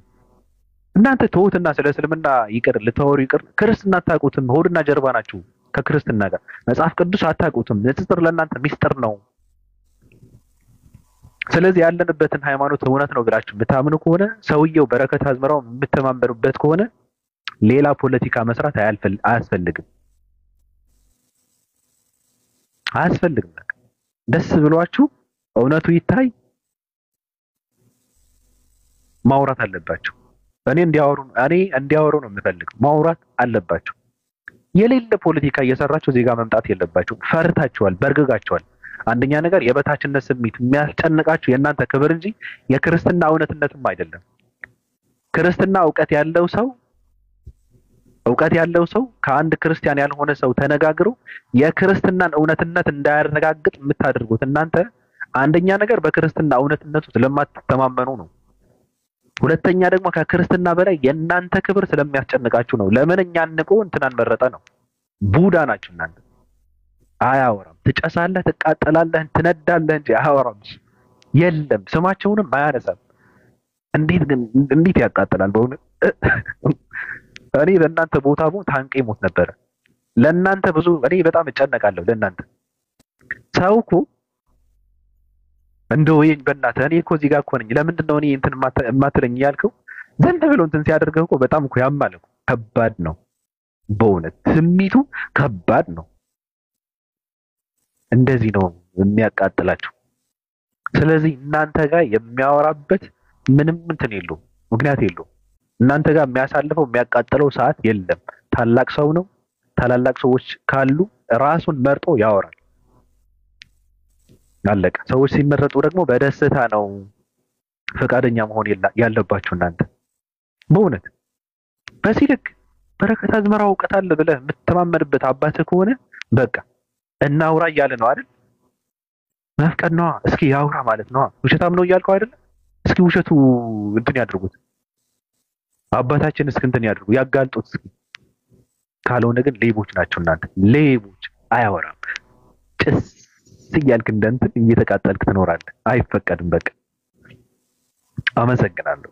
እናንተ ተውትና ስለ እስልምና ይቅር ልታወሩ ይቅር ክርስትና አታውቁትም። ሆድና ጀርባ ናችሁ ከክርስትና ጋር። መጽሐፍ ቅዱስ አታውቁትም። ንጽጽር ለእናንተ ሚስጥር ነው። ስለዚህ ያለንበትን ሃይማኖት እውነት ነው ብላችሁ የምታምኑ ከሆነ ሰውየው በረከት አዝመራው የምትማመኑበት ከሆነ ሌላ ፖለቲካ መስራት አያስፈልግም። በቃ ደስ ብሏችሁ እውነቱ ይታይ ማውራት አለባቸው። እኔ እንዲያወሩ ነው የምፈልገው። ማውራት አለባቸው። የሌለ ፖለቲካ እየሰራችሁ ዜጋ መምጣት የለባችሁ። ፈርታችኋል፣ በርግጋችኋል። አንደኛ ነገር የበታችነት ስሜት የሚያስጨንቃችሁ የእናንተ ክብር እንጂ የክርስትና እውነትነትም አይደለም። ክርስትና እውቀት ያለው ሰው ከአንድ ክርስቲያን ያልሆነ ሰው ተነጋግሮ የክርስትናን እውነትነት እንዳያረጋግጥ የምታደርጉት እናንተ አንደኛ ነገር በክርስትና እውነትነቱ ስለማትተማመኑ ነው። ሁለተኛ ደግሞ ከክርስትና በላይ የእናንተ ክብር ስለሚያስጨንቃችሁ ነው። ለምን እኛን ንቆ እንትናን መረጠ ነው። ቡዳ ናችሁ እናንተ። አያወራም። ትጨሳለህ፣ ትቃጠላለህ፣ ትነዳለህ እንጂ አያወራም። የለም ስማቸውንም አያነሳም። እንዴት ያቃጥላል በእውነት። እኔ በእናንተ ቦታ ታንቄ ሞት ነበረ። ለእናንተ ብዙ እኔ በጣም እጨነቃለሁ ለእናንተ። ሰው እኮ እንደው ይሄን በእናትህ እኔ እኮ እዚህ ጋር እኮ ነኝ ለምንድን ነው እኔ እንትን የማትለኝ ያልከው? ዘንድ ብሎ እንትን ሲያደርገው እኮ በጣም እኮ ያማል እኮ። ከባድ ነው። በእውነት ስሜቱ ከባድ ነው። እንደዚህ ነው የሚያቃጥላችሁ። ስለዚህ እናንተ ጋር የሚያወራበት ምንም እንትን የለውም፣ ምክንያት የለውም። እናንተ ጋር የሚያሳልፈው የሚያቃጥለው ሰዓት የለም። ታላቅ ሰው ነው። ታላላቅ ሰዎች ካሉ ራሱን መርጦ ያወራል። አለቀ። ሰዎች ሲመረጡ ደግሞ በደስታ ነው ፈቃደኛ መሆን ያለባችሁ እናንተ። በእውነት በዚህ ልክ በረከት አዝመራ እውቀት አለ ብለህ የምትተማመንበት አባትህ ከሆነ በቃ እናውራ እያለ ነው አይደል? መፍቀድ ነዋ። እስኪ ያውራ ማለት ነዋ። ውሸታም ነው እያልከው አይደል? እስኪ ውሸቱ እንትን ያድርጉት፣ አባታችን እስኪ እንትን ያድርጉ፣ ያጋልጡት እስኪ። ካልሆነ ግን ሌቦች ናቸው እናንተ፣ ሌቦች። አያወራም። ጭስ እያልክ እንደንትን እየተቃጠልክ ትኖራለህ። አይፈቀድም። በቃ አመሰግናለሁ።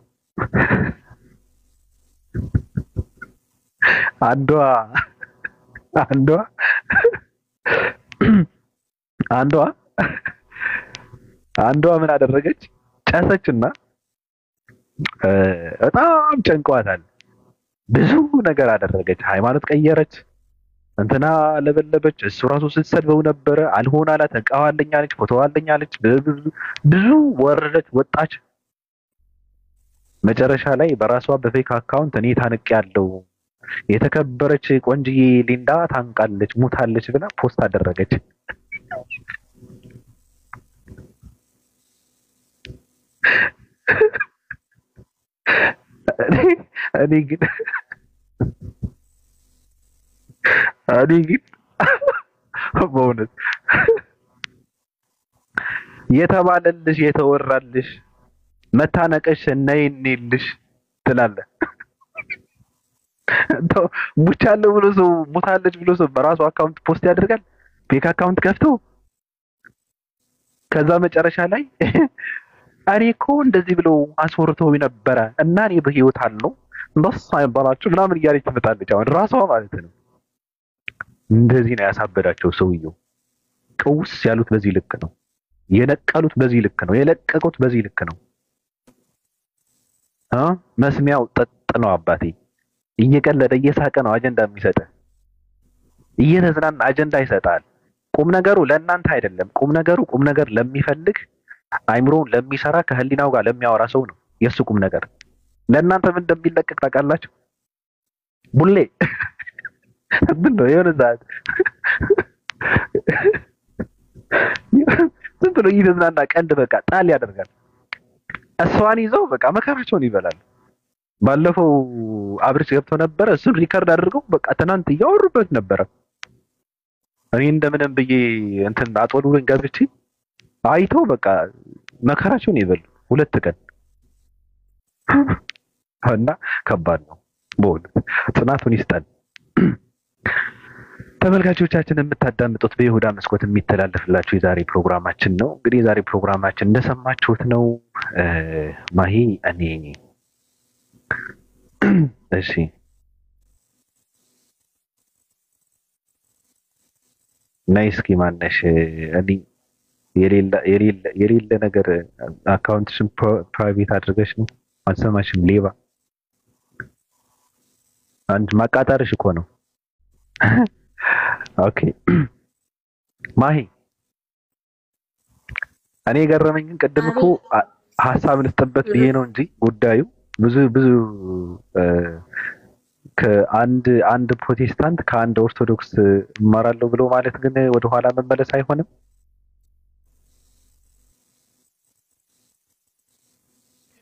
አንዷ ምን አደረገች? ጨሰችና በጣም ጨንቋታል። ብዙ ነገር አደረገች። ሃይማኖት ቀየረች፣ እንትና ለበለበች። እሱ ራሱ ስትሰድበው ነበረ። አልሆን አላት። እቃዋለኝ አለች፣ ፎቶዋለኝ አለች። ብዙ ወረደች፣ ወጣች። መጨረሻ ላይ በራሷ በፌክ አካውንት እኔ ታንቄያለሁ፣ የተከበረች ቆንጅዬ ሊንዳ ታንቃለች፣ ሙታለች ብላ ፖስት አደረገች። እኔ ግን በእውነት የተባለልሽ የተወራልሽ መታነቀሽ ነይልሽ ትላለህ። ሙቻለሁ ብሎ ሰው ሙታለች ብሎ ሰው በራሱ አካውንት ፖስት ያደርጋል፣ ፌክ አካውንት ከፍቶ። ከዛ መጨረሻ ላይ እኔ እኮ እንደዚህ ብሎ አስወርተው ነበረ እና እኔ በህይወት አለው እንደሱ አይባላችሁ ምናምን እያለች ትመጣለች። አሁን ራሷ ማለት ነው። እንደዚህ ነው ያሳበዳቸው ሰውየው። ቀውስ ያሉት በዚህ ልክ ነው፣ የነቀሉት በዚህ ልክ ነው፣ የለቀቁት በዚህ ልክ ነው። መስሚያው ጠጥ ነው አባቴ። እየቀለደ እየሳቀ ነው አጀንዳ የሚሰጥ፣ እየተዝናና አጀንዳ ይሰጣል። ቁም ነገሩ ለእናንተ አይደለም። ቁም ነገር ለሚፈልግ አይምሮውን ለሚሰራ ከህሊናው ጋር ለሚያወራ ሰው ነው የሱ ቁም ነገር። ለእናንተ ምን እንደሚለቀቅ ታውቃላችሁ? ቡሌ ነው የሆነ ሰዓት ዝም ብሎ እየተዝናና ቀልድ በቃ ጣል ያደርጋል። እሷን ይዘው በቃ መከራቸውን ይበላል። ባለፈው አብርሽ ገብቶ ነበረ፣ እሱን ሪከርድ አድርገው በቃ ትናንት እያወሩበት ነበረ። እኔ እንደምንም ብዬ እንትን አጦሉን ገብቼ አይተው በቃ መከራቸውን ይበሉ 2 ቀን እና ከባድ ነው በእውነት። ጽናቱን ይስጠን። ተመልካቾቻችን የምታዳምጡት በይሁዳ መስኮት የሚተላለፍላችሁ የዛሬ ፕሮግራማችን ነው። እንግዲህ የዛሬ ፕሮግራማችን እንደሰማችሁት ነው። ማሂ እኔ እሺ ናይስኪ ማነሽ እኔ የሌለ ነገር አካውንትሽን ፕራይቬት አድርገሽ ነው። አልሰማሽም? ሌባ አንድ ማቃጠርሽ እኮ ነው። ኦኬ ማሂ እኔ ገረመኝ። ግን ቅድም እኮ ሐሳብ ልስጥበት ብዬ ነው እንጂ ጉዳዩ ብዙ ከአንድ ፕሮቴስታንት ከአንድ ኦርቶዶክስ እማራለሁ ብሎ ማለት ግን ወደ ኋላ መመለስ አይሆንም።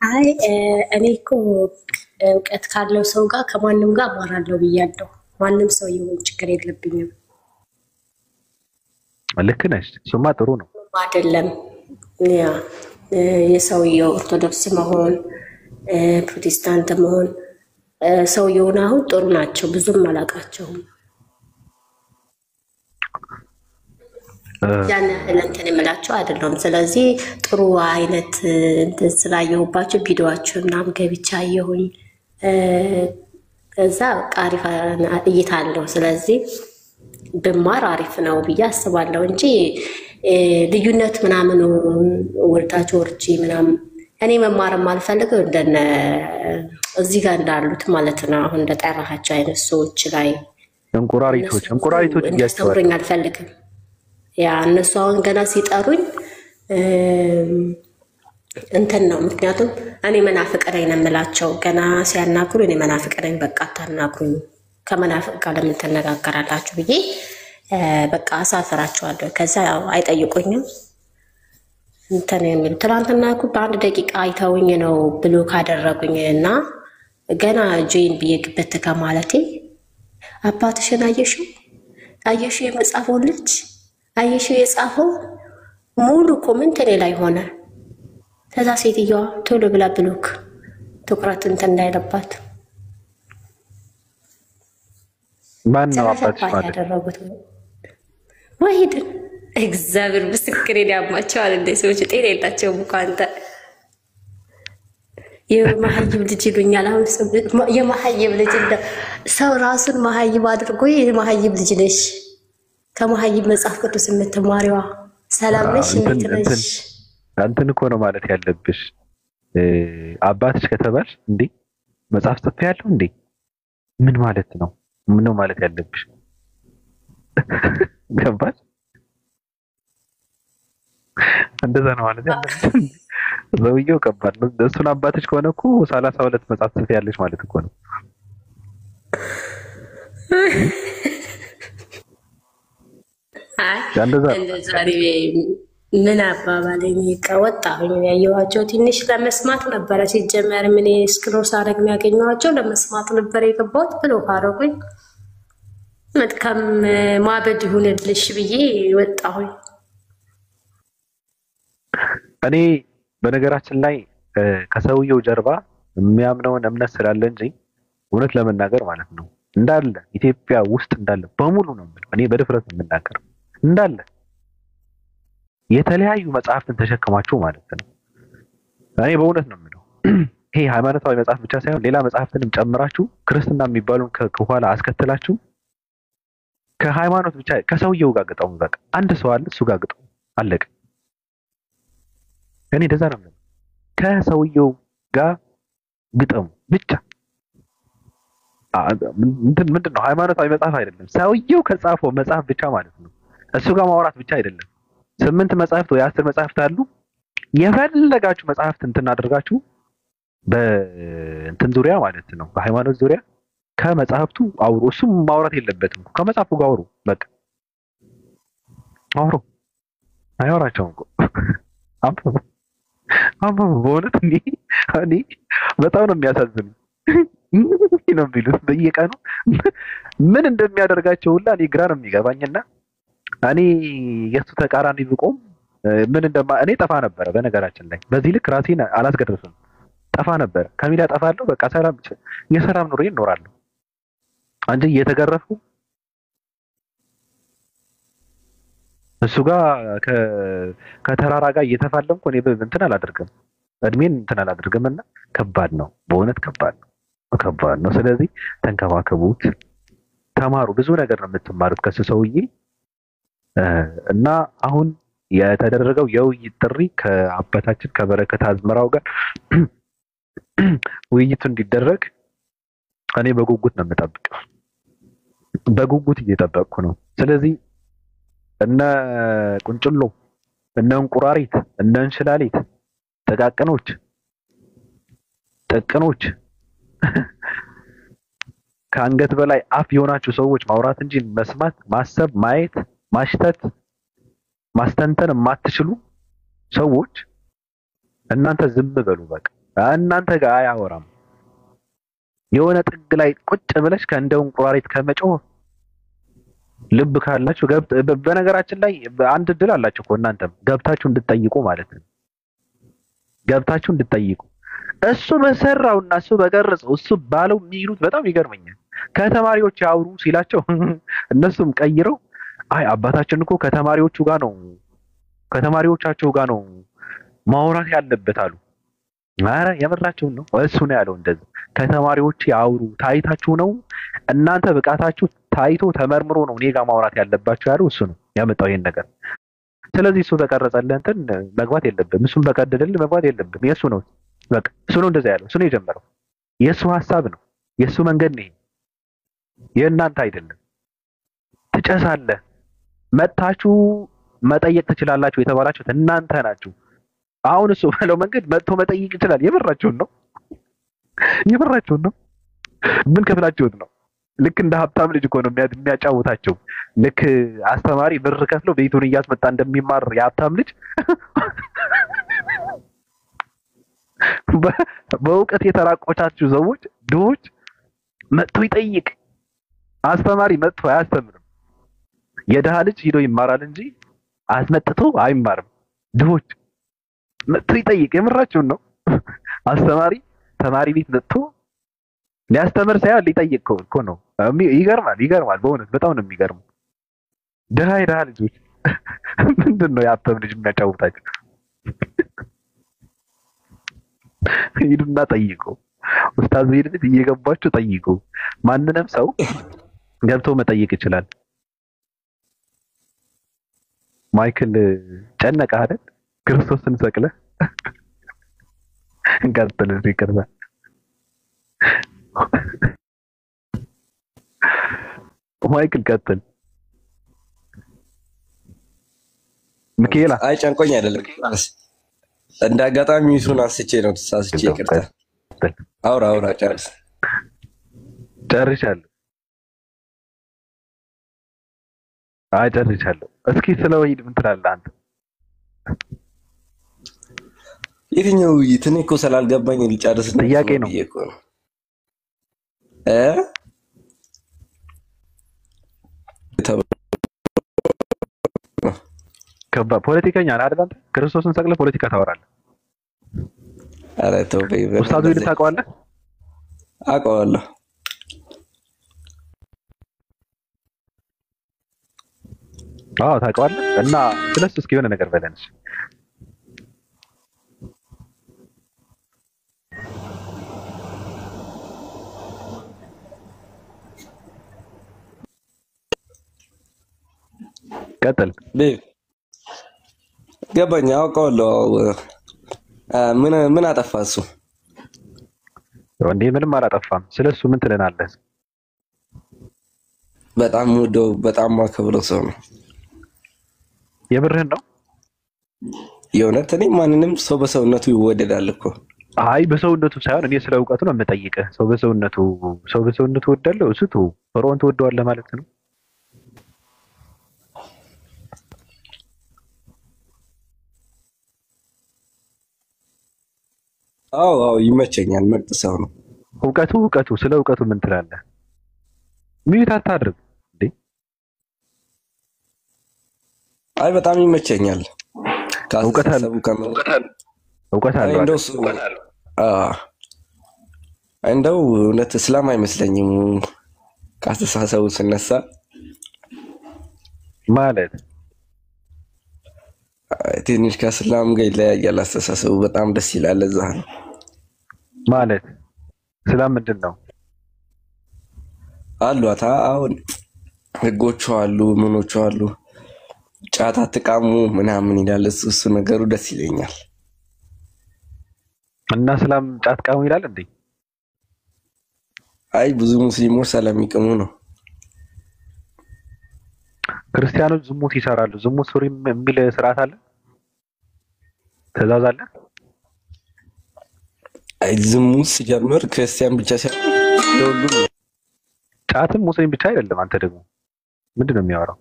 አይ እኔ እኮ እውቀት ካለው ሰው ጋር ከማንም ጋር እማራለሁ ብያለሁ። ማንም ሰው ይሁን ችግር የለብኝም። ልክ ነሽ። እሱማ ጥሩ ነው አይደለም? ያ የሰውየው ኦርቶዶክስ መሆን ፕሮቴስታንት መሆን ሰውየውን አሁን ጥሩ ናቸው፣ ብዙም አላውቃቸውም። ያን እንትን የምላቸው አይደለም። ስለዚህ ጥሩ አይነት እንትን ስላየሁባቸው ቪዲዮአቸው ምናምን ገብቻ አየሁኝ። ከዛ አሪፍ እይታ አለው። ስለዚህ ብማር አሪፍ ነው ብዬ አስባለሁ እንጂ ልዩነት ምናምን ወልታቸው ወርጂ ምናምን እኔ መማርም አልፈልገው እንደነ እዚህ ጋር እንዳሉት ማለት ነው። አሁን እንደጠራሃቸው አይነት ሰዎች ላይ እንቁራሪቶች ብያቸዋለሁ። እንዲያስተምሩኝ አልፈልግም። ያ እነሱ አሁን ገና ሲጠሩኝ እንትን ነው። ምክንያቱም እኔ መናፍቅ ነኝ ነው የምላቸው። ገና ሲያናግሩ እኔ መናፍቅ ነኝ፣ በቃ አታናግሩኝ፣ ከመናፍቅ ጋር ለምን ትነጋገራላችሁ ብዬ በቃ አሳፍራቸዋለሁ። ከዛ ያው አይጠይቁኝም እንትን የሚሉ ትናንትና እኮ በአንድ ደቂቃ አይተውኝ ነው ብሎ ካደረጉኝ እና ገና ጆይን ብዬ ግበት ከማለቴ አባትሽን አየሽው የመጻፈው ልጅ አየሽው የጻፈው ሙሉ ኮሜንት እኔ ላይ ሆነ። ከዛ ሴትዮዋ ቶሎ ብላ ብሎክ ትኩረት እንትን እንዳይለባት ማነው አባትሽ ማለት ያደረጉት ወይድን እግዚአብሔር ምስክሬን ያማቸዋል። እንደ ሰዎች ጤና የላቸውም እኮ አንተ የመሀይብ ልጅ ይሉኛል። አሁን የመሀይብ ልጅ እንደ ሰው ራሱን መሀይብ አድርጎ የመሀይብ ልጅ ነሽ፣ ከመሀይብ መጽሐፍ ቅዱስ የምትማሪዋ ሰላም ነሽ፣ እንዴት ነሽ? አንተን እኮ ነው ማለት ያለብሽ። አባትሽ ከተባልሽ እንዴ መጽሐፍ ጽፌያለሁ እንዴ ምን ማለት ነው? ምን ነው ማለት ያለብሽ? ገባሽ? እንደዛ ነው ማለት ያለብሽ። ዘውየው ከባድ ነው። እሱን አባትሽ ከሆነ እኮ 32 መጽሐፍ ጽፌያለሽ ማለት እኮ ነው። ምን አባባለኝ ከወጣሁኝ ያየኋቸው ትንሽ ለመስማት ነበረ። ሲጀመር ምን ስክሮል ሳደርግ የሚያገኘኋቸው ለመስማት ነበር የገባሁት ብሎ ካረጉኝ መጥከም ማበድ ይሁንልሽ ብዬ ወጣሁኝ። እኔ በነገራችን ላይ ከሰውየው ጀርባ የሚያምነውን እምነት ስላለ እንጂ እውነት ለመናገር ማለት ነው እንዳለ ኢትዮጵያ ውስጥ እንዳለ በሙሉ ነው የምለው። እኔ በድፍረት የምናገር እንዳለ የተለያዩ መጽሐፍትን ተሸክማችሁ ማለት ነው። እኔ በእውነት ነው የምለው። ይሄ ሃይማኖታዊ መጽሐፍ ብቻ ሳይሆን ሌላ መጽሐፍትንም ጨምራችሁ ክርስትና የሚባሉን ከኋላ አስከትላችሁ ከሃይማኖት ብቻ ከሰውየው ጋር ግጠሙ። በቃ አንድ ሰው አለ፣ እሱ ጋር ግጠሙ፣ አለቀ። እኔ እንደዛ ነው የምለው። ከሰውየው ጋር ግጠሙ ብቻ። ምንድነው ሃይማኖታዊ መጽሐፍ አይደለም፣ ሰውየው ከጻፈው መጽሐፍ ብቻ ማለት ነው። እሱ ጋር ማውራት ብቻ አይደለም። 8 መጽሐፍት ወይ 10 መጽሐፍት አሉ። የፈለጋችሁ መጽሐፍት እንትን አድርጋችሁ በእንትን ዙሪያ ማለት ነው በሃይማኖት ዙሪያ ከመጽሐፍቱ አውሩ። እሱም ማውራት የለበትም እኮ ከመጽሐፉ ጋር አውሩ። በቃ አውሩ። አያወራቸውም እኮ አንብቡ። በእውነት እኔ በጣም ነው የሚያሳዝን ነው የሚሉት በየቀኑ ምን እንደሚያደርጋቸው ሁላ እኔ ግራ ነው የሚገባኝና እኔ የሱ ተቃራኒ ብቆም ምን እኔ ጠፋ ነበረ። በነገራችን ላይ በዚህ ልክ ራሴን አላስገድርም። ጠፋ ነበረ። ከሚዲያ ጠፋለሁ። በቃ የሰላም ኑሮ እኖራለሁ እንጂ እየተገረፉ እሱ ጋር ከተራራ ጋር እየተፋለምኩ እኔ እንትን አላደርግም። እድሜን እንትን አላደርግምና ከባድ ነው። በእውነት ከባድ ነው። ስለዚህ ተንከባከቡት፣ ተማሩ። ብዙ ነገር ነው የምትማሩት ከሱ ሰውዬ እና አሁን የተደረገው የውይይት ጥሪ ከአባታችን ከበረከት አዝመራው ጋር ውይይቱ እንዲደረግ እኔ በጉጉት ነው የምጠብቀው። በጉጉት እየጠበቅኩ ነው። ስለዚህ እነ ቁንጭሎ፣ እነ እንቁራሪት፣ እነ እንሽላሊት፣ ጥቃቅኖች፣ ጥቅኖች ከአንገት በላይ አፍ የሆናችሁ ሰዎች ማውራት እንጂ መስማት፣ ማሰብ፣ ማየት፣ ማሽተት፣ ማስተንተን የማትችሉ ሰዎች እናንተ ዝም በሉ። በቃ እናንተ ጋር አያወራም። የሆነ ጥግ ላይ ቁጭ ብለሽ ከእንደ እንቁራሪት ከመጮህ ልብ ካላችሁ በነገራችን ላይ አንድ እድል አላችሁ እኮ እናንተም ገብታችሁ እንድትጠይቁ ማለት ነው። ገብታችሁ እንድትጠይቁ እሱ በሰራውና እሱ በቀረጸው እሱ ባለው የሚሉት በጣም ይገርመኛል። ከተማሪዎች ያውሩ ሲላቸው እነሱም ቀይረው አይ አባታችን እኮ ከተማሪዎቻቸው ጋር ነው ማውራት ያለበት አሉ። ኧረ የምራቸውን ነው። እሱ ነው ያለው እንደዚህ ከተማሪዎች ያውሩ ታይታችሁ ነው እናንተ ብቃታችሁ ታይቶ ተመርምሮ ነው እኔ ጋር ማውራት ያለባችሁ ያለው እሱ ነው ያመጣው ይሄን ነገር። ስለዚህ እሱ በቀረጸልህ እንትን መግባት የለብህም። እሱን በቀደደልህ መግባት የለብህም። የእሱ ነው በቃ እሱ ነው እንደዛ ያለው። እሱ ነው የጀመረው። የእሱ ሀሳብ ነው፣ የእሱ መንገድ ነው። የእናንተ አይደለም። ትጨሳለህ፣ መታችሁ መጠየቅ ትችላላችሁ የተባላችሁት እናንተ ናችሁ። አሁን እሱ ባለው መንገድ መጥቶ መጠየቅ ይችላል። የምራችሁን ነው? የምራችሁን ነው? ምን ከፍላችሁት ነው? ልክ እንደ ሀብታም ልጅ እኮ ነው የሚያጫውታቸው። ልክ አስተማሪ ብር ከፍሎ ቤቱን እያስመጣ እንደሚማር የሀብታም ልጅ በእውቀት የተራቆቻችሁ ሰዎች ድሆች መጥቶ ይጠይቅ። አስተማሪ መጥቶ አያስተምርም። የድሃ ልጅ ሂዶ ይማራል እንጂ አስመጥቶ አይማርም። ድሆች መጥቶ ይጠይቅ። የምራችሁን ነው? አስተማሪ ተማሪ ቤት መጥቶ ሊያስተምር ሳይሆን ሊጠይቅ እኮ ነው። ይገርማል፣ ይገርማል። በእውነት በጣም ነው የሚገርመው። የድሃ ልጆች ምንድን ነው የሀብታም ልጅ የሚያጫውታቸው? ሂዱና ጠይቁ። ኡስታዝ ሄድ ቤት እየገባችሁ ጠይቁ። ማንንም ሰው ገብቶ መጠየቅ ይችላል። ማይክል ጨነቀህ አይደል? ክርስቶስን ሰቅለህ እንቀጥል። ይቅርታ ማይክል ቀጥል። ሚካኤላ አይ ጨንቆኝ አይደለም፣ እንደ አጋጣሚ እሱን አንስቼ ነው ተሳስቼ። ይቅርታ። አውራ ጨርስ። ጨርሻለሁ። አይ ጨርሻለሁ። እስኪ ስለ ወሂድ ምን ትላለህ አንተ? የትኛው ውይይት? እኔ እኮ ስላልገባኝ ሊጨርስ ነው። ጥያቄ ነው ፖለቲከኛ አይደል አንተ? ክርስቶስን ሰቅለህ ፖለቲካ ታወራለህ? ኧረ ተው በይ። ኡስታዝ ሄድ ታውቀዋለህ? አውቀዋለሁ። አዎ ታውቀዋለህ። እና ስለሱ እስኪ የሆነ ነገር በለን። ቀጥል። ገባኝ፣ አውቀዋለሁ። ምን አጠፋ እሱ? እንዴ ምንም አላጠፋም። ስለሱ ምን ትለናለህ? በጣም ወደው በጣም ማከብረው ሰው ነው። የብርህን ነው? የእውነት እኔ ማንንም ሰው በሰውነቱ ይወደዳል እኮ። አይ በሰውነቱ ሳይሆን እኔ ስለ እውቀቱ ነው የምጠይቅህ። ሰው በሰውነቱ ወዳለው እሱ ፈርዖን ትወደዋለህ ማለት ነው? አዎ ይመቸኛል። ምርጥ ሰው ነው። እውቀቱ ስለ እውቀቱ ምን ትላለህ? ሚዩት አታድርግ እንዴ? አይ በጣም ይመቸኛል። እውቀት አለ። እንደው እውነት እስላም አይመስለኝም ካስተሳሰቡ ስነሳ ማለት ትንሽ ከእስላም ጋር ይለያያል አስተሳሰቡ። በጣም ደስ ይላል። እዛ ነው ማለት እስላም ምንድን ነው አሏት። አሁን ህጎቹ አሉ፣ ምኖቹ አሉ። ጫት አትቃሙ ምናምን ይላል። እሱ ነገሩ ደስ ይለኛል። እና እስላም ጫት ቃሙ ይላል እንዴ? አይ ብዙ ሙስሊሞች ስለሚቅሙ ነው። ክርስቲያኖች ዝሙት ይሰራሉ። ዝሙት ሱሪ የሚል ስርዓት አለ፣ ትእዛዝ አለ። አይ ዝሙት ሲጀምር ክርስቲያን ብቻ ሳይሆን ለሁሉም። ጫትም ሙስሊም ብቻ አይደለም። አንተ ደግሞ ምንድን ነው የሚያወራው?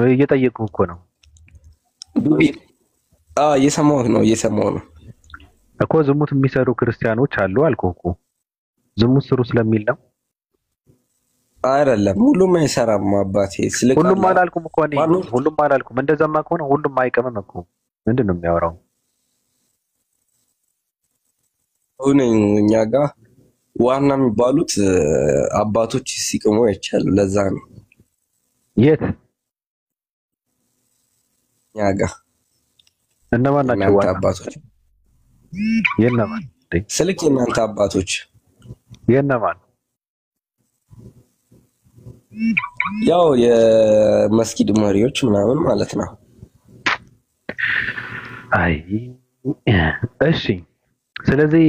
እየጠየቁህ እኮ ነው። እየሰማሁህ ነው እኮ። ዝሙት የሚሰሩ ክርስቲያኖች አሉ አልኩህ እኮ። ዝሙት ስሩ ስለሚል ነው አይደለም። ሁሉም አይሰራም አባቴ። ሁሉም አላልኩም እኮ እኔ ሁሉም አላልኩም። እንደዛማ ከሆነ ሁሉም አይቀምም እኮ። ምንድን ነው የሚያወራው? አሁን እኛ ጋር ዋና የሚባሉት አባቶች ሲቅሙ አይቻሉ። ለዛ ነው። የት? እኛ ጋር እነማን ናቸው ዋና አባቶች? የእነማን? ስልክ የእናንተ አባቶች የእነማን? ያው የመስጊድ መሪዎች ምናምን ማለት ነው። አይ እሺ። ስለዚህ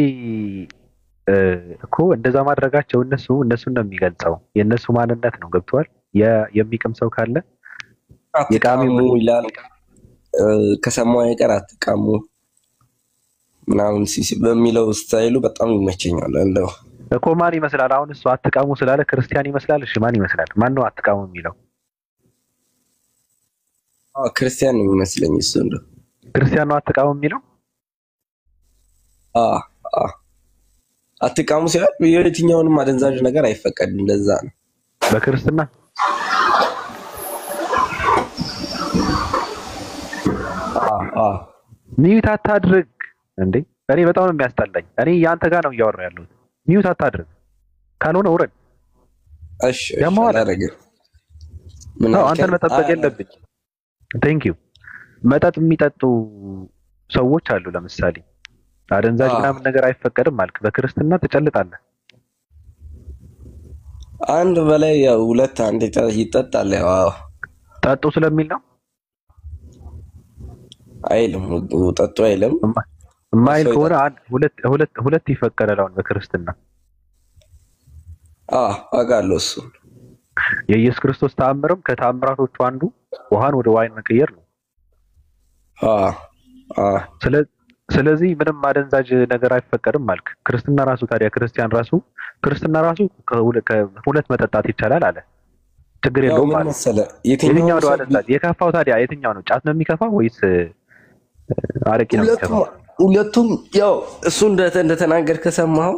እኮ እንደዛ ማድረጋቸው እነሱን ነው የሚገልጸው። የእነሱ ማንነት ነው። ገብቷል። የሚቅም ሰው ካለ አትቃሙ ይላል። ከሰማው አይቀር አትቃሙ ምናምን በሚለው ስታይሉ በጣም ይመቸኛል። እንደው እኮ ማን ይመስላል አሁን እሱ አትቃሙ ስላለ ክርስቲያን ይመስላል? እሺ ማን ይመስላል? ማን ነው አትቃሙ የሚለው? ክርስቲያን ነው የሚመስለኝ እሱ። እንደው ክርስቲያን ነው አትቃሙ የሚለው? አትቃሙ ሲል የትኛውንም አደንዛዥ ነገር አይፈቀድም። እንደዛ ነው በክርስትና። ሚዩት አታድርግ እንዴ! እኔ በጣም ነው የሚያስጠላኝ። እኔ ያንተ ጋር ነው እያወራሁ ያለሁት። ሚዩት አታድርግ፣ ካልሆነ ውረድ። እሺ አላደርግም። አንተን መጠበቅ የለብኝ። ቴንክ ዩ። መጠጥ የሚጠጡ ሰዎች አሉ። ለምሳሌ አደንዛዥ ምናምን ነገር አይፈቀድም አልክ። በክርስትና ትጨልጣለህ። አንድ በላይ ያው ሁለት አንድ ይጠጣል። ያው ጠጡ ስለሚል ነው አይልም። ጠጡ አይልም። ማይል ከሆነ ሁለት ይፈቀዳል አሁን በክርስትና። አውቃለሁ እሱ የኢየሱስ ክርስቶስ ተአምርም ከተአምራቶቹ አንዱ ውሃን ወደ ዋይን መቀየር ነው። ስለዚህ ምንም አደንዛዥ ነገር አይፈቀድም አልክ። ክርስትና ራሱ ታዲያ ክርስትና ራሱ ከሁለት መጠጣት ይቻላል አለ። ችግር የለውም ማለት የትኛው ነው አደንዛዥ የከፋው? ታዲያ የትኛው ነው? ጫት ነው የሚከፋው ወይስ አረቂ ነው የሚከፋው? ሁለቱም ያው እሱ እንደተናገር ከሰማኸው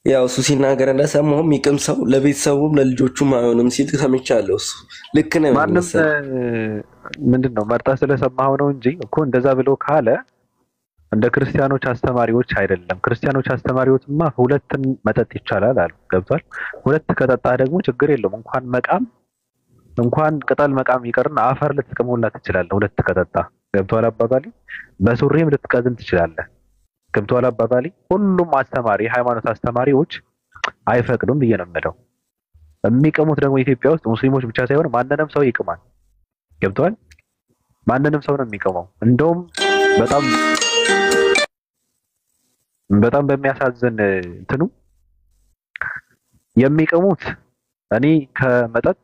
ያው እሱ ሲናገር እንደሰማኸው የሚቅም ሰው ለቤተሰቡም ለልጆቹም አይሆንም ሲል ሰምቻለሁ። እሱ ልክ ነው። ማንም ምንድነው መርጣ ስለሰማኸው ነው እንጂ እኮ እንደዛ ብሎ ካለ እንደ ክርስቲያኖች አስተማሪዎች አይደለም። ክርስቲያኖች አስተማሪዎችማ ሁለትን መጠጥ ይቻላል አሉ። ገብቷል። ሁለት ከጠጣ ደግሞ ችግር የለውም። እንኳን ቅጠል መቃም ይቀርና አፈር ልትቅመውላ ትችላለህ። ሁለት ከጠጣ ገብቷል አባባሌ። በሱሪም ልትቀዝን ትችላለህ። ገብቷል አባባሌ። ሁሉም አስተማሪ ሃይማኖት አስተማሪዎች አይፈቅዱም ብዬ ነው የምለው። የሚቀሙት ደግሞ ኢትዮጵያ ውስጥ ሙስሊሞች ብቻ ሳይሆን ማንንም ሰው ይቅማል። ገብቷል። ማንንም ሰው ነው የሚቀመው። እንደውም በጣም በሚያሳዝን እንትኑ የሚቀሙት እኔ ከመጠጥ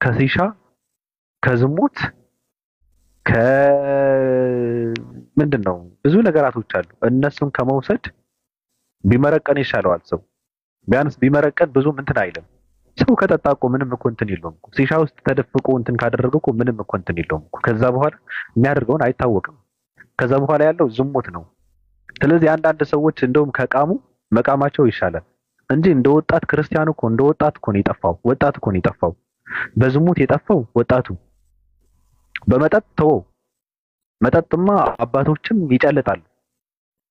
ከሲሻ ከዝሙት ምንድን ነው ብዙ ነገራቶች አሉ። እነሱን ከመውሰድ ቢመረቀን ይሻለዋል። ሰው ቢያንስ ቢመረቀን ብዙ እንትን አይልም። ሰው ከጠጣ እኮ ምንም እኮ እንትን የለውም እኮ። ሲሻ ውስጥ ተደፍቆ እንትን ካደረገ እኮ ምንም እኮ እንትን የለውም እኮ። ከዛ በኋላ የሚያደርገውን አይታወቅም። ከዛ በኋላ ያለው ዝሙት ነው። ስለዚህ አንዳንድ ሰዎች እንደውም ከቃሙ መቃማቸው ይሻላል እንጂ እንደ ወጣት ክርስቲያኑ እኮ እንደ ወጣት እኮ ነው የጠፋው። ወጣት እኮ ነው የጠፋው። በዝሙት የጠፋው ወጣቱ። በመጠጥ ተወው። መጠጥማ አባቶችም ይጨልጣሉ።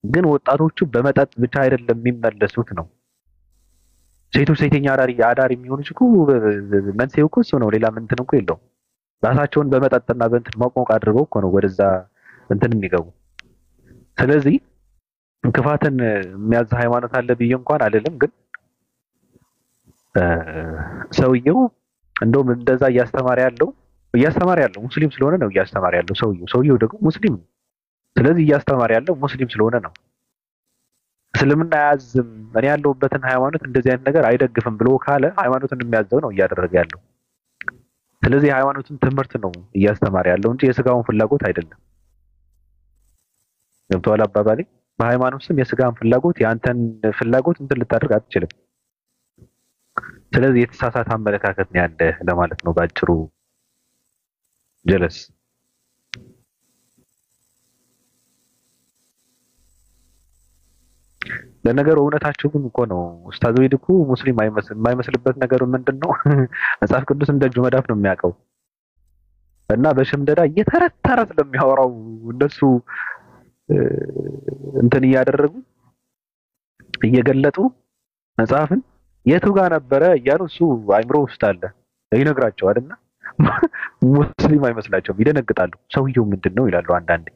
ግን ወጣቶቹ በመጠጥ ብቻ አይደለም የሚመለሱት ነው። ሴቶች ሴተኛ አዳሪ የሚሆኑት እኮ መንስኤው እኮ እሱ ነው። ሌላ እንትን እኮ የለውም። ራሳቸውን በመጠጥና በእንትን ማቆቅ አድርገው እኮ ነው ወደዛ እንትን የሚገቡ። ስለዚህ ክፋትን የሚያዝ ሃይማኖት አለ ብዬ እንኳን አይደለም። ግን ሰውየው እንደውም እንደዛ እያስተማረ ያለው ሙስሊም ስለሆነ ነው እያስተማረ ያለው ሰውየው ደግሞ ሙስሊም ነው። ስለዚህ እያስተማረ ያለው ሙስሊም ስለሆነ ነው። እስልምና አያዝም፣ እኔ ያለሁበትን ሃይማኖት እንደዚህ አይነት ነገር አይደግፍም ብሎ ካለ ሃይማኖትን የሚያዘው ነው እያደረገ ያለው። ስለዚህ ሃይማኖትን ትምህርት ነው እያስተማረ ያለው እንጂ የስጋውን ፍላጎት አይደለም። ገብቶሃል አባባሌ? በሃይማኖት ስም የስጋን ፍላጎት የአንተን ፍላጎት እንትን ልታደርግ አትችልም። ስለዚህ የተሳሳተ አመለካከት ነው ያለ ለማለት ነው ባጭሩ። ጀለስ ለነገሩ እውነታቸው ግን እኮ ነው። ኡስታዝ ወይድ እኮ ሙስሊም የማይመስልበት ነገር ምንድነው? መጽሐፍ ቅዱስ እንደ እጁ መዳፍ ነው የሚያውቀው እና በሽምደዳ እየተረተረ ስለሚያወራው እነሱ እንትን እያደረጉ እየገለጡ መጽሐፍን የቱ ጋር ነበረ እያሉ እሱ አይምሮ ውስጥ አለ ይነግራቸዋልና ሙስሊም አይመስላቸውም፣ ይደነግጣሉ። ሰውየው ምንድነው ይላሉ አንዳንዴ።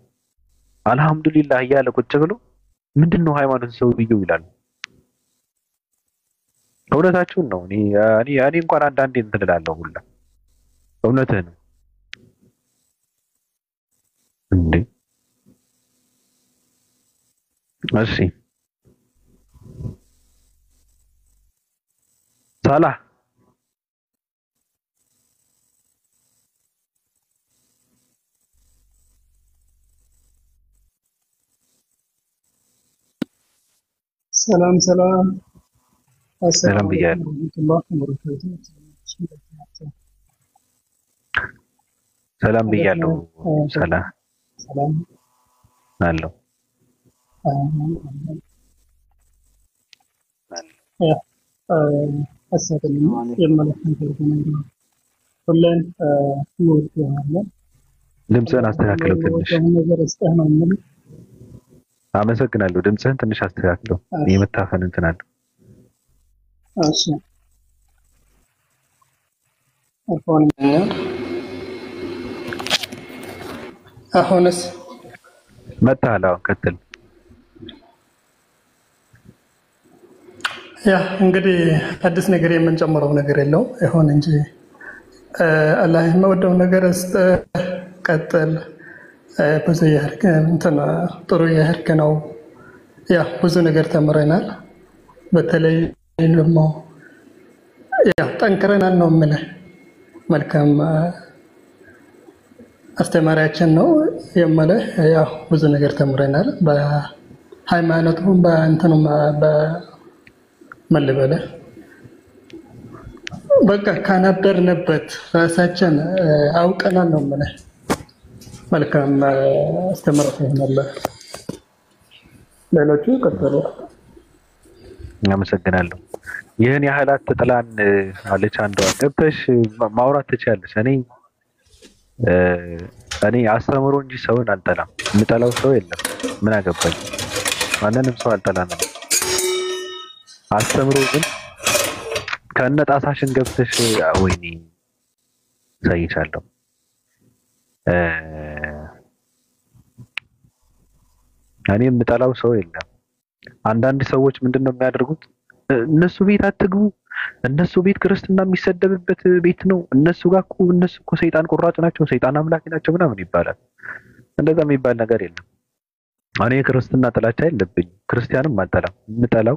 አልሐምዱሊላህ እያለ ቁጭ ብሎ ምንድነው ሃይማኖት ሰውየው ይላሉ። እውነታችሁን ነው። እኔ እንኳን አንዳንዴ እንትን እላለሁ ሁላ እውነትህ ነው እንዴ። እሺ ሳላህ ሰላም ሰላም ሰላም ብያለሁ። ሰላም ብያለሁ። ሰላም ሰላም አለው። አሰተኝ የመለከት ነው ሁሌም ይወርዳል። ድምፅህን አስተካክለው ትንሽ። ነገር እስከ ነው ምን አመሰግናለሁ። ድምፅህን ትንሽ አስተካክለው። የመታፈን እንትን አለ። እሺ አሁንስ መታሃል። አሁን ቀጥል። ያ እንግዲህ አዲስ ነገር የምንጨምረው ነገር የለው ይሁን እንጂ አላህ የመወደው ነገር እስከ ቀጥል ብዙ ያርክ እንትን ጥሩ ያርክ ነው። ያ ብዙ ነገር ተምረናል። በተለይ ደግሞ ያ ጠንክረናል ነው የምልህ። መልካም አስተማሪያችን ነው የምልህ። ያው ብዙ ነገር ተምረናል። በሃይማኖቱም በእንትኑም በመልበለ በቃ ካነበርንበት ራሳችን አውቀናል ነው የምልህ። መልካም አስተማሪት ነው። ሌሎቹ ቀጥሉ። አመሰግናለሁ። ይህን ያህላት ጥላን አለች አንዷ። ገብተሽ ማውራት ትችያለሽ። እኔ አስተምሮ እንጂ ሰውን አልጠላም። የምጠላው ሰው የለም። ምን አገባኝ? ማንንም ሰው አልጠላም። አስተምሮ ግን ከነጣሳሽን ገብተሽ ወይኔ ሳይቻለሁ። እኔ የምጠላው ሰው የለም። አንዳንድ ሰዎች ምንድነው የሚያደርጉት? እነሱ ቤት አትግቡ፣ እነሱ ቤት ክርስትና የሚሰደብበት ቤት ነው፣ እነሱ እኮ ሰይጣን ቁራጭ ናቸው፣ ሰይጣን አምላኪ ናቸው ምናምን ይባላል። እንደዛ የሚባል ነገር የለም። እኔ ክርስትና ጥላቻ የለብኝም፣ ክርስቲያንም አልጠላም። የምጠላው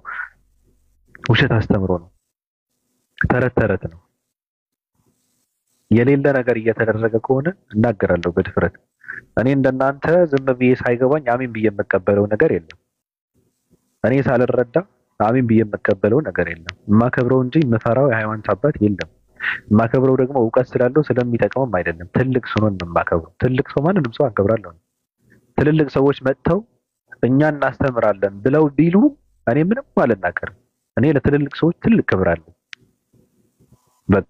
ውሸት አስተምሮ ነው፣ ተረት ነው። የሌለ ነገር እየተደረገ ከሆነ እናገራለሁ በድፍረት። እኔ እንደናንተ ዝም ብዬ ሳይገባኝ አሜን ብዬ የምቀበለው ነገር የለም። እኔ ሳልረዳ አሜን ብዬ የምቀበለው ነገር የለም። የማከብረው እንጂ የምፈራው የሃይማኖት አባት የለም። የማከብረው ደግሞ እውቀት ስላለው ስለሚጠቅመም አይደለም። ትልቅ ሰው ነው የማከብረው። ትልቅ ሰው ማንንም ሰው አከብራለሁ። ትልልቅ ሰዎች መጥተው እኛ እናስተምራለን ብለው ቢሉ እኔ ምንም አልናገርም። እኔ ለትልልቅ ሰዎች ትልቅ ክብር አለኝ። በቃ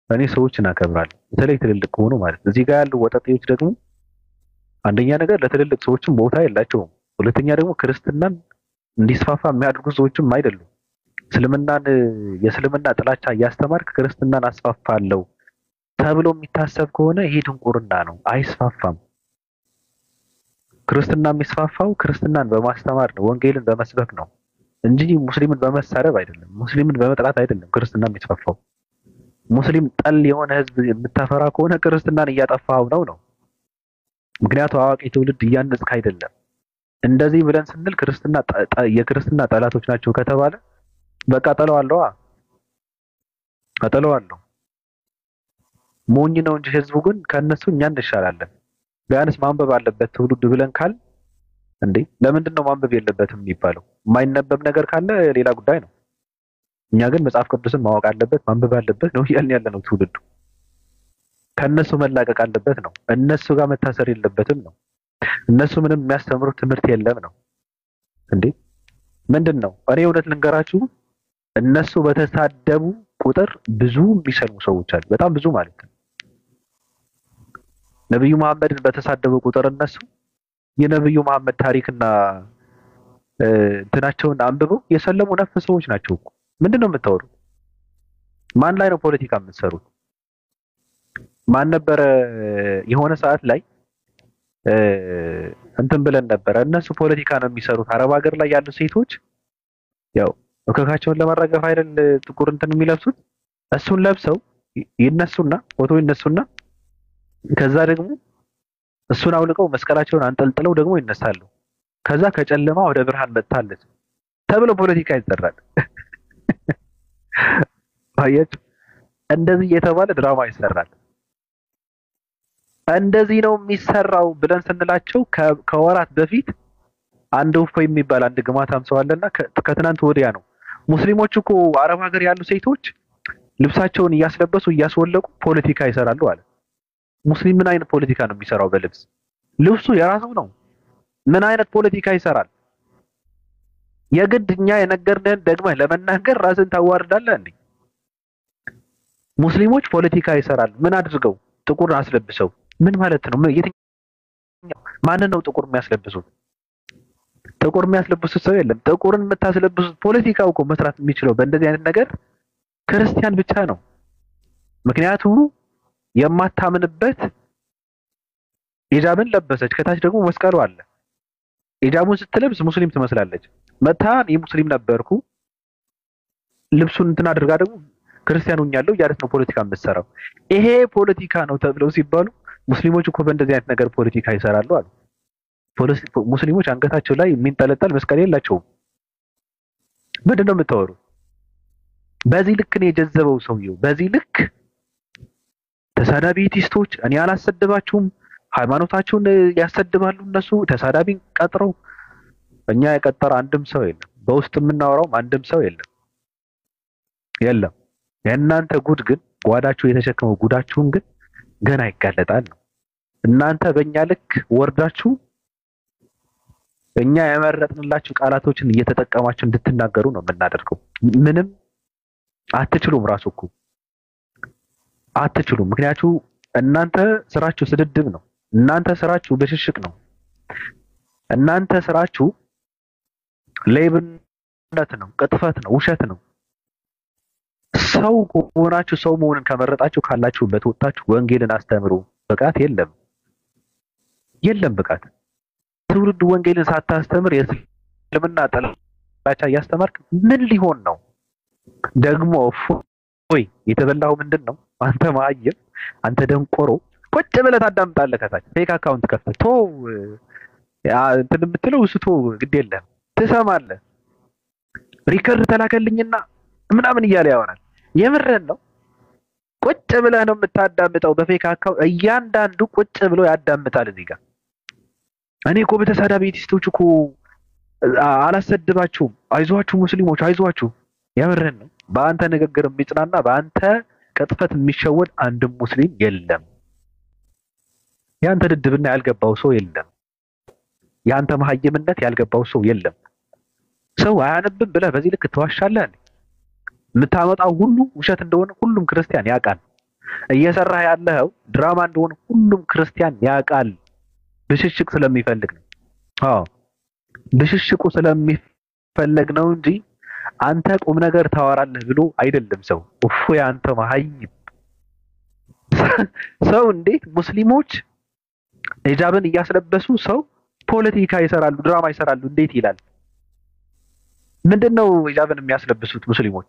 እኔ ሰዎችን አከብራለሁ። በተለይ ትልልቅ ከሆኑ ማለት እዚህ ጋር ያሉ ወጣቶች ደግሞ አንደኛ ነገር ለትልልቅ ሰዎችም ቦታ የላቸውም። ሁለተኛ ደግሞ ክርስትናን እንዲስፋፋ የሚያደርጉ ሰዎችም አይደሉም። የእስልምና ጥላቻ እያስተማርክ ክርስትናን አስፋፋለሁ ተብሎ የሚታሰብ ከሆነ ይሄ ድንቁርና ነው፣ አይስፋፋም። ክርስትና የሚስፋፋው ክርስትናን በማስተማር ነው፣ ወንጌልን በመስበክ ነው እንጂ ሙስሊምን በመሳደብ አይደለም፣ ሙስሊምን በመጥላት አይደለም። ክርስትና የሚስፋፋው ሙስሊም ጠል የሆነ ህዝብ የምታፈራ ከሆነ ክርስትናን እያጠፋው ነው። ምክንያቱም አዋቂ ትውልድ እያነጽክ አይደለም። እንደዚህ ብለን ስንል የክርስትና ጠላቶች ናቸው ከተባለ በቃ ጠለዋለሁ። ሞኝ ነው እንጂ ህዝቡ ግን ከነሱ እኛ እንሻላለን። ቢያንስ ማንበብ አለበት ትውልድ ብለን ካል እንዴ ለምንድን ነው ማንበብ የለበትም የሚባለው? የማይነበብ ነገር ካለ ሌላ ጉዳይ ነው። እኛ ግን መጽሐፍ ቅዱስን ማወቅ አለበት ማንበብ አለበት ነው እያልን ያለነው። ትውልዱ ከነሱ መላቀቅ አለበት ነው። እነሱ ጋር መታሰር የለበትም ነው። እነሱ ምንም የሚያስተምሩት ትምህርት የለም ነው እንዴ። ምንድነው? እኔ እውነት ልንገራችሁ፣ እነሱ በተሳደቡ ቁጥር ብዙ የሚሰልሙ ሰዎች አሉ። በጣም ብዙ ማለት ነው። ነብዩ መሐመድን በተሳደቡ ቁጥር እነሱ የነብዩ መሐመድ ታሪክና እንትናቸውን አንብበው የሰለሙ ነፍ ሰዎች ናቸው እኮ። ምንድነው የምታወሩት? ማን ላይ ነው ፖለቲካ የምትሰሩት? ማን ነበረ የሆነ ሰዓት ላይ እንትን ብለን ነበረ፣ እነሱ ፖለቲካ ነው የሚሰሩት። አረብ ሀገር ላይ ያሉ ሴቶች ያው እከካቸውን ለመረገፍ አይደል ጥቁር እንትን የሚለብሱት። እሱን ለብሰው ይነሱና ፎቶ ይነሱና ከዛ ደግሞ እሱን አውልቀው መስቀላቸውን አንጠልጥለው ደግሞ ይነሳሉ። ከዛ ከጨለማ ወደ ብርሃን መጥታለች ተብሎ ፖለቲካ ይሰራል። አያችሁ እንደዚህ የተባለ ድራማ ይሰራል። እንደዚህ ነው የሚሰራው ብለን ስንላቸው ከወራት በፊት አንድ ውፎ የሚባል አንድ ግማታም ሰው አለና ከትናንት ወዲያ ነው ሙስሊሞች እኮ አረብ ሀገር ያሉ ሴቶች ልብሳቸውን እያስለበሱ እያስወለቁ ፖለቲካ ይሰራሉ አለ። ሙስሊም ምን አይነት ፖለቲካ ነው የሚሰራው? በልብስ ልብሱ የራሱ ነው። ምን አይነት ፖለቲካ ይሰራል? የግድ እኛ የነገርንህን ደግመህ ለመናገር ራስን ታዋርዳለህ እንዴ? ሙስሊሞች ፖለቲካ ይሰራሉ። ምን አድርገው? ጥቁር አስለብሰው። ምን ማለት ነው? የትኛው ማንን ነው ጥቁር የሚያስለብሱት? ጥቁር የሚያስለብሱት ሰው የለም። ጥቁርን የምታስለብሱት ፖለቲካው እኮ መስራት የሚችለው በእንደዚህ አይነት ነገር ክርስቲያን ብቻ ነው። ምክንያቱም የማታምንበት ሂጃብን ለበሰች፣ ከታች ደግሞ መስቀሉ አለ። ሂጃቡን ስትለብስ ሙስሊም ትመስላለች። መታ እኔ ሙስሊም ነበርኩ ልብሱን እንትን አድርጋ ደግሞ ክርስቲያን ሆኛለሁ እያለች ነው ፖለቲካ የምትሰራው። ይሄ ፖለቲካ ነው ተብለው ሲባሉ ሙስሊሞች እኮ በእንደዚህ አይነት ነገር ፖለቲካ ይሰራሉ አሉ። ሙስሊሞች አንገታቸው ላይ የሚንጠለጠል መስቀል የላቸውም። ምንድን ነው የምታወሩ? በዚህ ልክ ነው የጀዘበው ሰውየው። በዚህ ልክ ተሳዳቢ ቲስቶች እኔ አላሰደባችሁም፣ ሃይማኖታቸውን ያሰድባሉ እነሱ ተሳዳቢን ቀጥረው። እኛ የቀጠረ አንድም ሰው የለም። በውስጥ የምናወራው አንድም ሰው የለም። የእናንተ ጉድ ግን ጓዳችሁ የተሸከመው ጉዳችሁን ግን ገና ይጋለጣል ነው። እናንተ በእኛ ልክ ወርዳችሁ እኛ የመረጥንላችሁ ቃላቶችን እየተጠቀማችሁ እንድትናገሩ ነው የምናደርገው። ምንም አትችሉም። ራሱ እኮ አትችሉም። ምክንያቱም እናንተ ስራችሁ ስድድብ ነው። እናንተ ስራችሁ ብሽሽቅ ነው። እናንተ ስራችሁ ሌብነት ነው፣ ቅጥፈት ነው፣ ውሸት ነው። ሰው ከሆናችሁ ሰው መሆንን ከመረጣችሁ ካላችሁበት ወጣችሁ ወንጌልን አስተምሩ። ብቃት የለም ብቃት። ትውልድ ወንጌልን ሳታስተምር የእስልምና ጥላቻ እያስተማርክ ምን ሊሆን ነው? ደግሞ ወይ የተበላው ምንድነው? አንተ ማየም፣ አንተ ደንቆሮ ቁጭ ብለህ ታዳምጣለህ። ከታች ፌክ አካውንት ከፍተህ ቶ እንትን የምትለው እስቶ ግድ የለም ትሰማለህ። ሪከርድ ተላከልኝና ምናምን እያለ ያወራል። የምርህን ነው? ቁጭ ብለህ ነው የምታዳምጠው በፌክ አካውንት። እያንዳንዱ ቁጭ ብሎ ያዳምጣል። እዚህ ጋር እኔ እኮ በተሳዳቢ ቲስቶች እኮ አላሰድባችሁም፣ አይዟችሁ ሙስሊሞች አይዟችሁ። የምርህን ነው? በአንተ ንግግር የሚጽናና በአንተ ቅጥፈት የሚሸወድ አንድም ሙስሊም የለም። ያንተ ድድብና ያልገባው ሰው የለም። ያንተ መሀይምነት ያልገባው ሰው የለም። ሰው አያነብም ብለህ በዚህ ልክ ትዋሻለህ። የምታመጣው ሁሉ ውሸት እንደሆነ ሁሉም ክርስቲያን ያውቃል። እየሰራህ ያለኸው ድራማ እንደሆነ ሁሉም ክርስቲያን ያውቃል። ብሽሽቅ ስለሚፈልግ ነው። ብሽሽቁ ስለሚፈልግ ነው እንጂ አንተ ቁም ነገር ታወራለህ ብሎ አይደለም ሰው። ያንተ መሀይም ሰው እንዴት ሙስሊሞች ሂጃብን እያስለበሱ ሰው ፖለቲካ ይሰራሉ፣ ድራማ ይሰራሉ እንዴት ይላል? ምንድነው ሂጃብን የሚያስለብሱት ሙስሊሞች?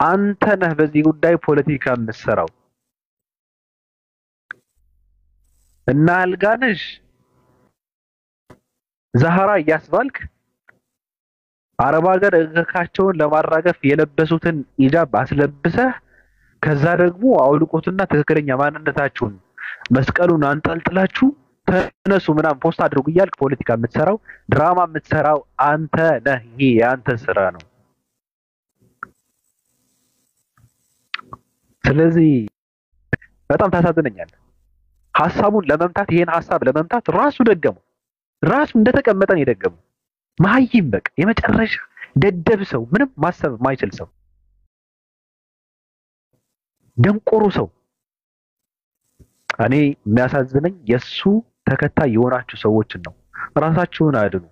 አንተ ነህ በዚህ ጉዳይ ፖለቲካ የምትሰራው። እና አልጋነሽ ዛህራ እያስባልክ አረብ ሀገር እካቸውን ለማራገፍ የለበሱትን ሂጃብ አስለብሰህ ከዛ ደግሞ አውልቆትና ትክክለኛ ማንነታችሁን መስቀሉን አንጠልጥላችሁ ተነሱ ምናምን ፖስት አድርጉ እያልክ ፖለቲካ የምትሰራው ድራማ የምትሰራው አንተ ነህ። ይሄ የአንተ ስራ ነው። ስለዚህ በጣም ታሳዝነኛለህ። ሐሳቡን ለመምታት ይሄን ሐሳብ ለመምታት ራሱ ደገመው። ራሱ እንደተቀመጠ ነው የደገመው። መሀይም በቃ የመጨረሻ ደደብ ሰው፣ ምንም ማሰብ የማይችል ሰው፣ ደንቆሮ ሰው። እኔ የሚያሳዝነኝ የሱ ተከታይ የሆናችሁ ሰዎችን ነው። ራሳችሁን አድኑ።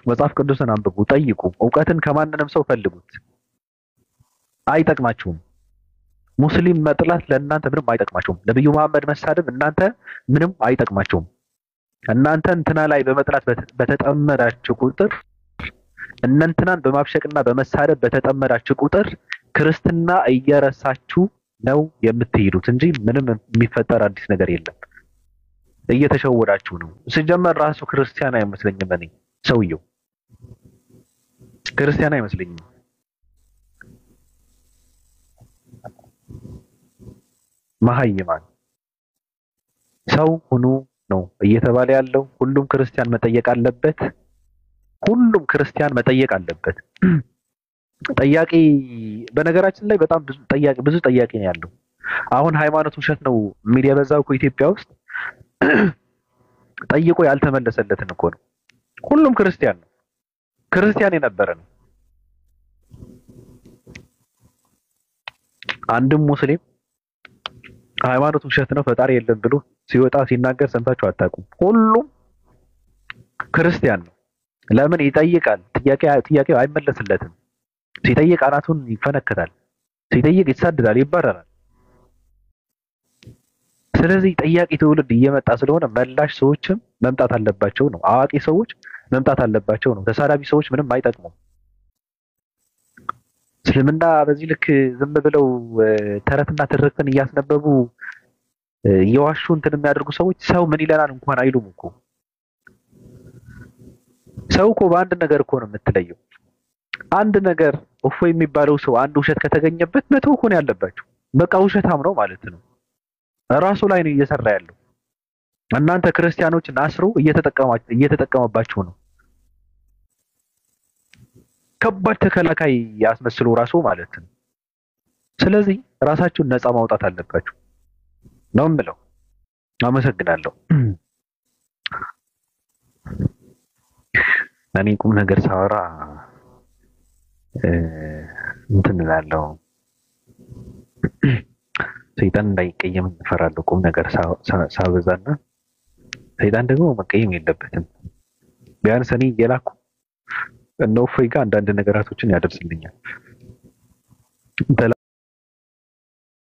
መጽሐፍ ቅዱስን አንብቡ፣ ጠይቁ። እውቀትን ከማንንም ሰው ፈልጉት። አይጠቅማችሁም። ሙስሊም መጥላት ለእናንተ ምንም አይጠቅማችሁም። ነብዩ መሐመድ መሳደብ እናንተ ምንም አይጠቅማችሁም። እናንተ እንትና ላይ በመጥላት በተጠመዳችሁ ቁጥር፣ እናንተናን በማብሸቅና በመሳደብ በተጠመዳችሁ ቁጥር ክርስትና እየረሳችሁ ነው የምትሄዱት እንጂ ምንም የሚፈጠር አዲስ ነገር የለም። እየተሸወዳችሁ ነው። ሲጀመር ራሱ ክርስቲያን አይመስለኝም። እኔ ሰውየው ክርስቲያን አይመስለኝም። መሀይማን ሰው ሁኑ ነው እየተባለ ያለው። ሁሉም ክርስቲያን መጠየቅ አለበት። ሁሉም ክርስቲያን መጠየቅ አለበት። ጠያቂ በነገራችን ላይ በጣም ብዙ ጠያቂ ነው ያለው። አሁን ሃይማኖት ውሸት ነው የሚል የበዛው እኮ ኢትዮጵያ ውስጥ ጠይቆ ያልተመለሰለትን እኮ ነው። ሁሉም ክርስቲያን ነው፣ ክርስቲያን የነበረ ነው። አንድም ሙስሊም ሃይማኖት ውሸት ነው ፈጣሪ የለም ብሎ ሲወጣ ሲናገር ሰምታችሁ አታውቁም። ሁሉም ክርስቲያን ነው። ለምን ይጠይቃል? ጥያቄው አይመለስለትም። ሲጠይቅ አናቱን ይፈነከታል፣ ሲጠይቅ ይሳደዳል፣ ይባረራል። ስለዚህ ጠያቂ ትውልድ እየመጣ ስለሆነ መላሽ ሰዎችም መምጣት አለባቸው ነው። አዋቂ ሰዎች መምጣት አለባቸው ነው። ተሳዳቢ ሰዎች ምንም አይጠቅሙም። እስልምና በዚህ ልክ ዝም ብለው ተረትና ትርክትን እያስነበቡ እየዋሹ እንትን የሚያደርጉ ሰዎች ሰው ምን ይለናል እንኳን አይሉም እኮ። ሰው እኮ በአንድ ነገር እኮ ነው የምትለየው። አንድ ነገር እፎይ የሚባለው ሰው አንድ ውሸት ከተገኘበት መተው እኮ ነው ያለባቸው። በቃ ውሸታም ነው ማለት ነው። ራሱ ላይ ነው እየሰራ ያለው። እናንተ ክርስቲያኖችን አስሮ እየተጠቀመባችሁ ነው። ከባድ ተከላካይ ያስመስሉ ራሱ ማለት ነው። ስለዚህ ራሳችሁን ነፃ ማውጣት አለባችሁ ነው የምለው። አመሰግናለሁ። እኔ ቁም ነገር ሳወራ እንትን እላለሁ፣ ሰይጣን እንዳይቀየም እፈራለሁ። ቁም ነገር ሳበዛና ሰይጣን ደግሞ መቀየም የለበትም። ቢያንስ እኔ እየላኩ እነ እፎይ ጋር አንዳንድ ነገራቶችን ያደርስልኛል።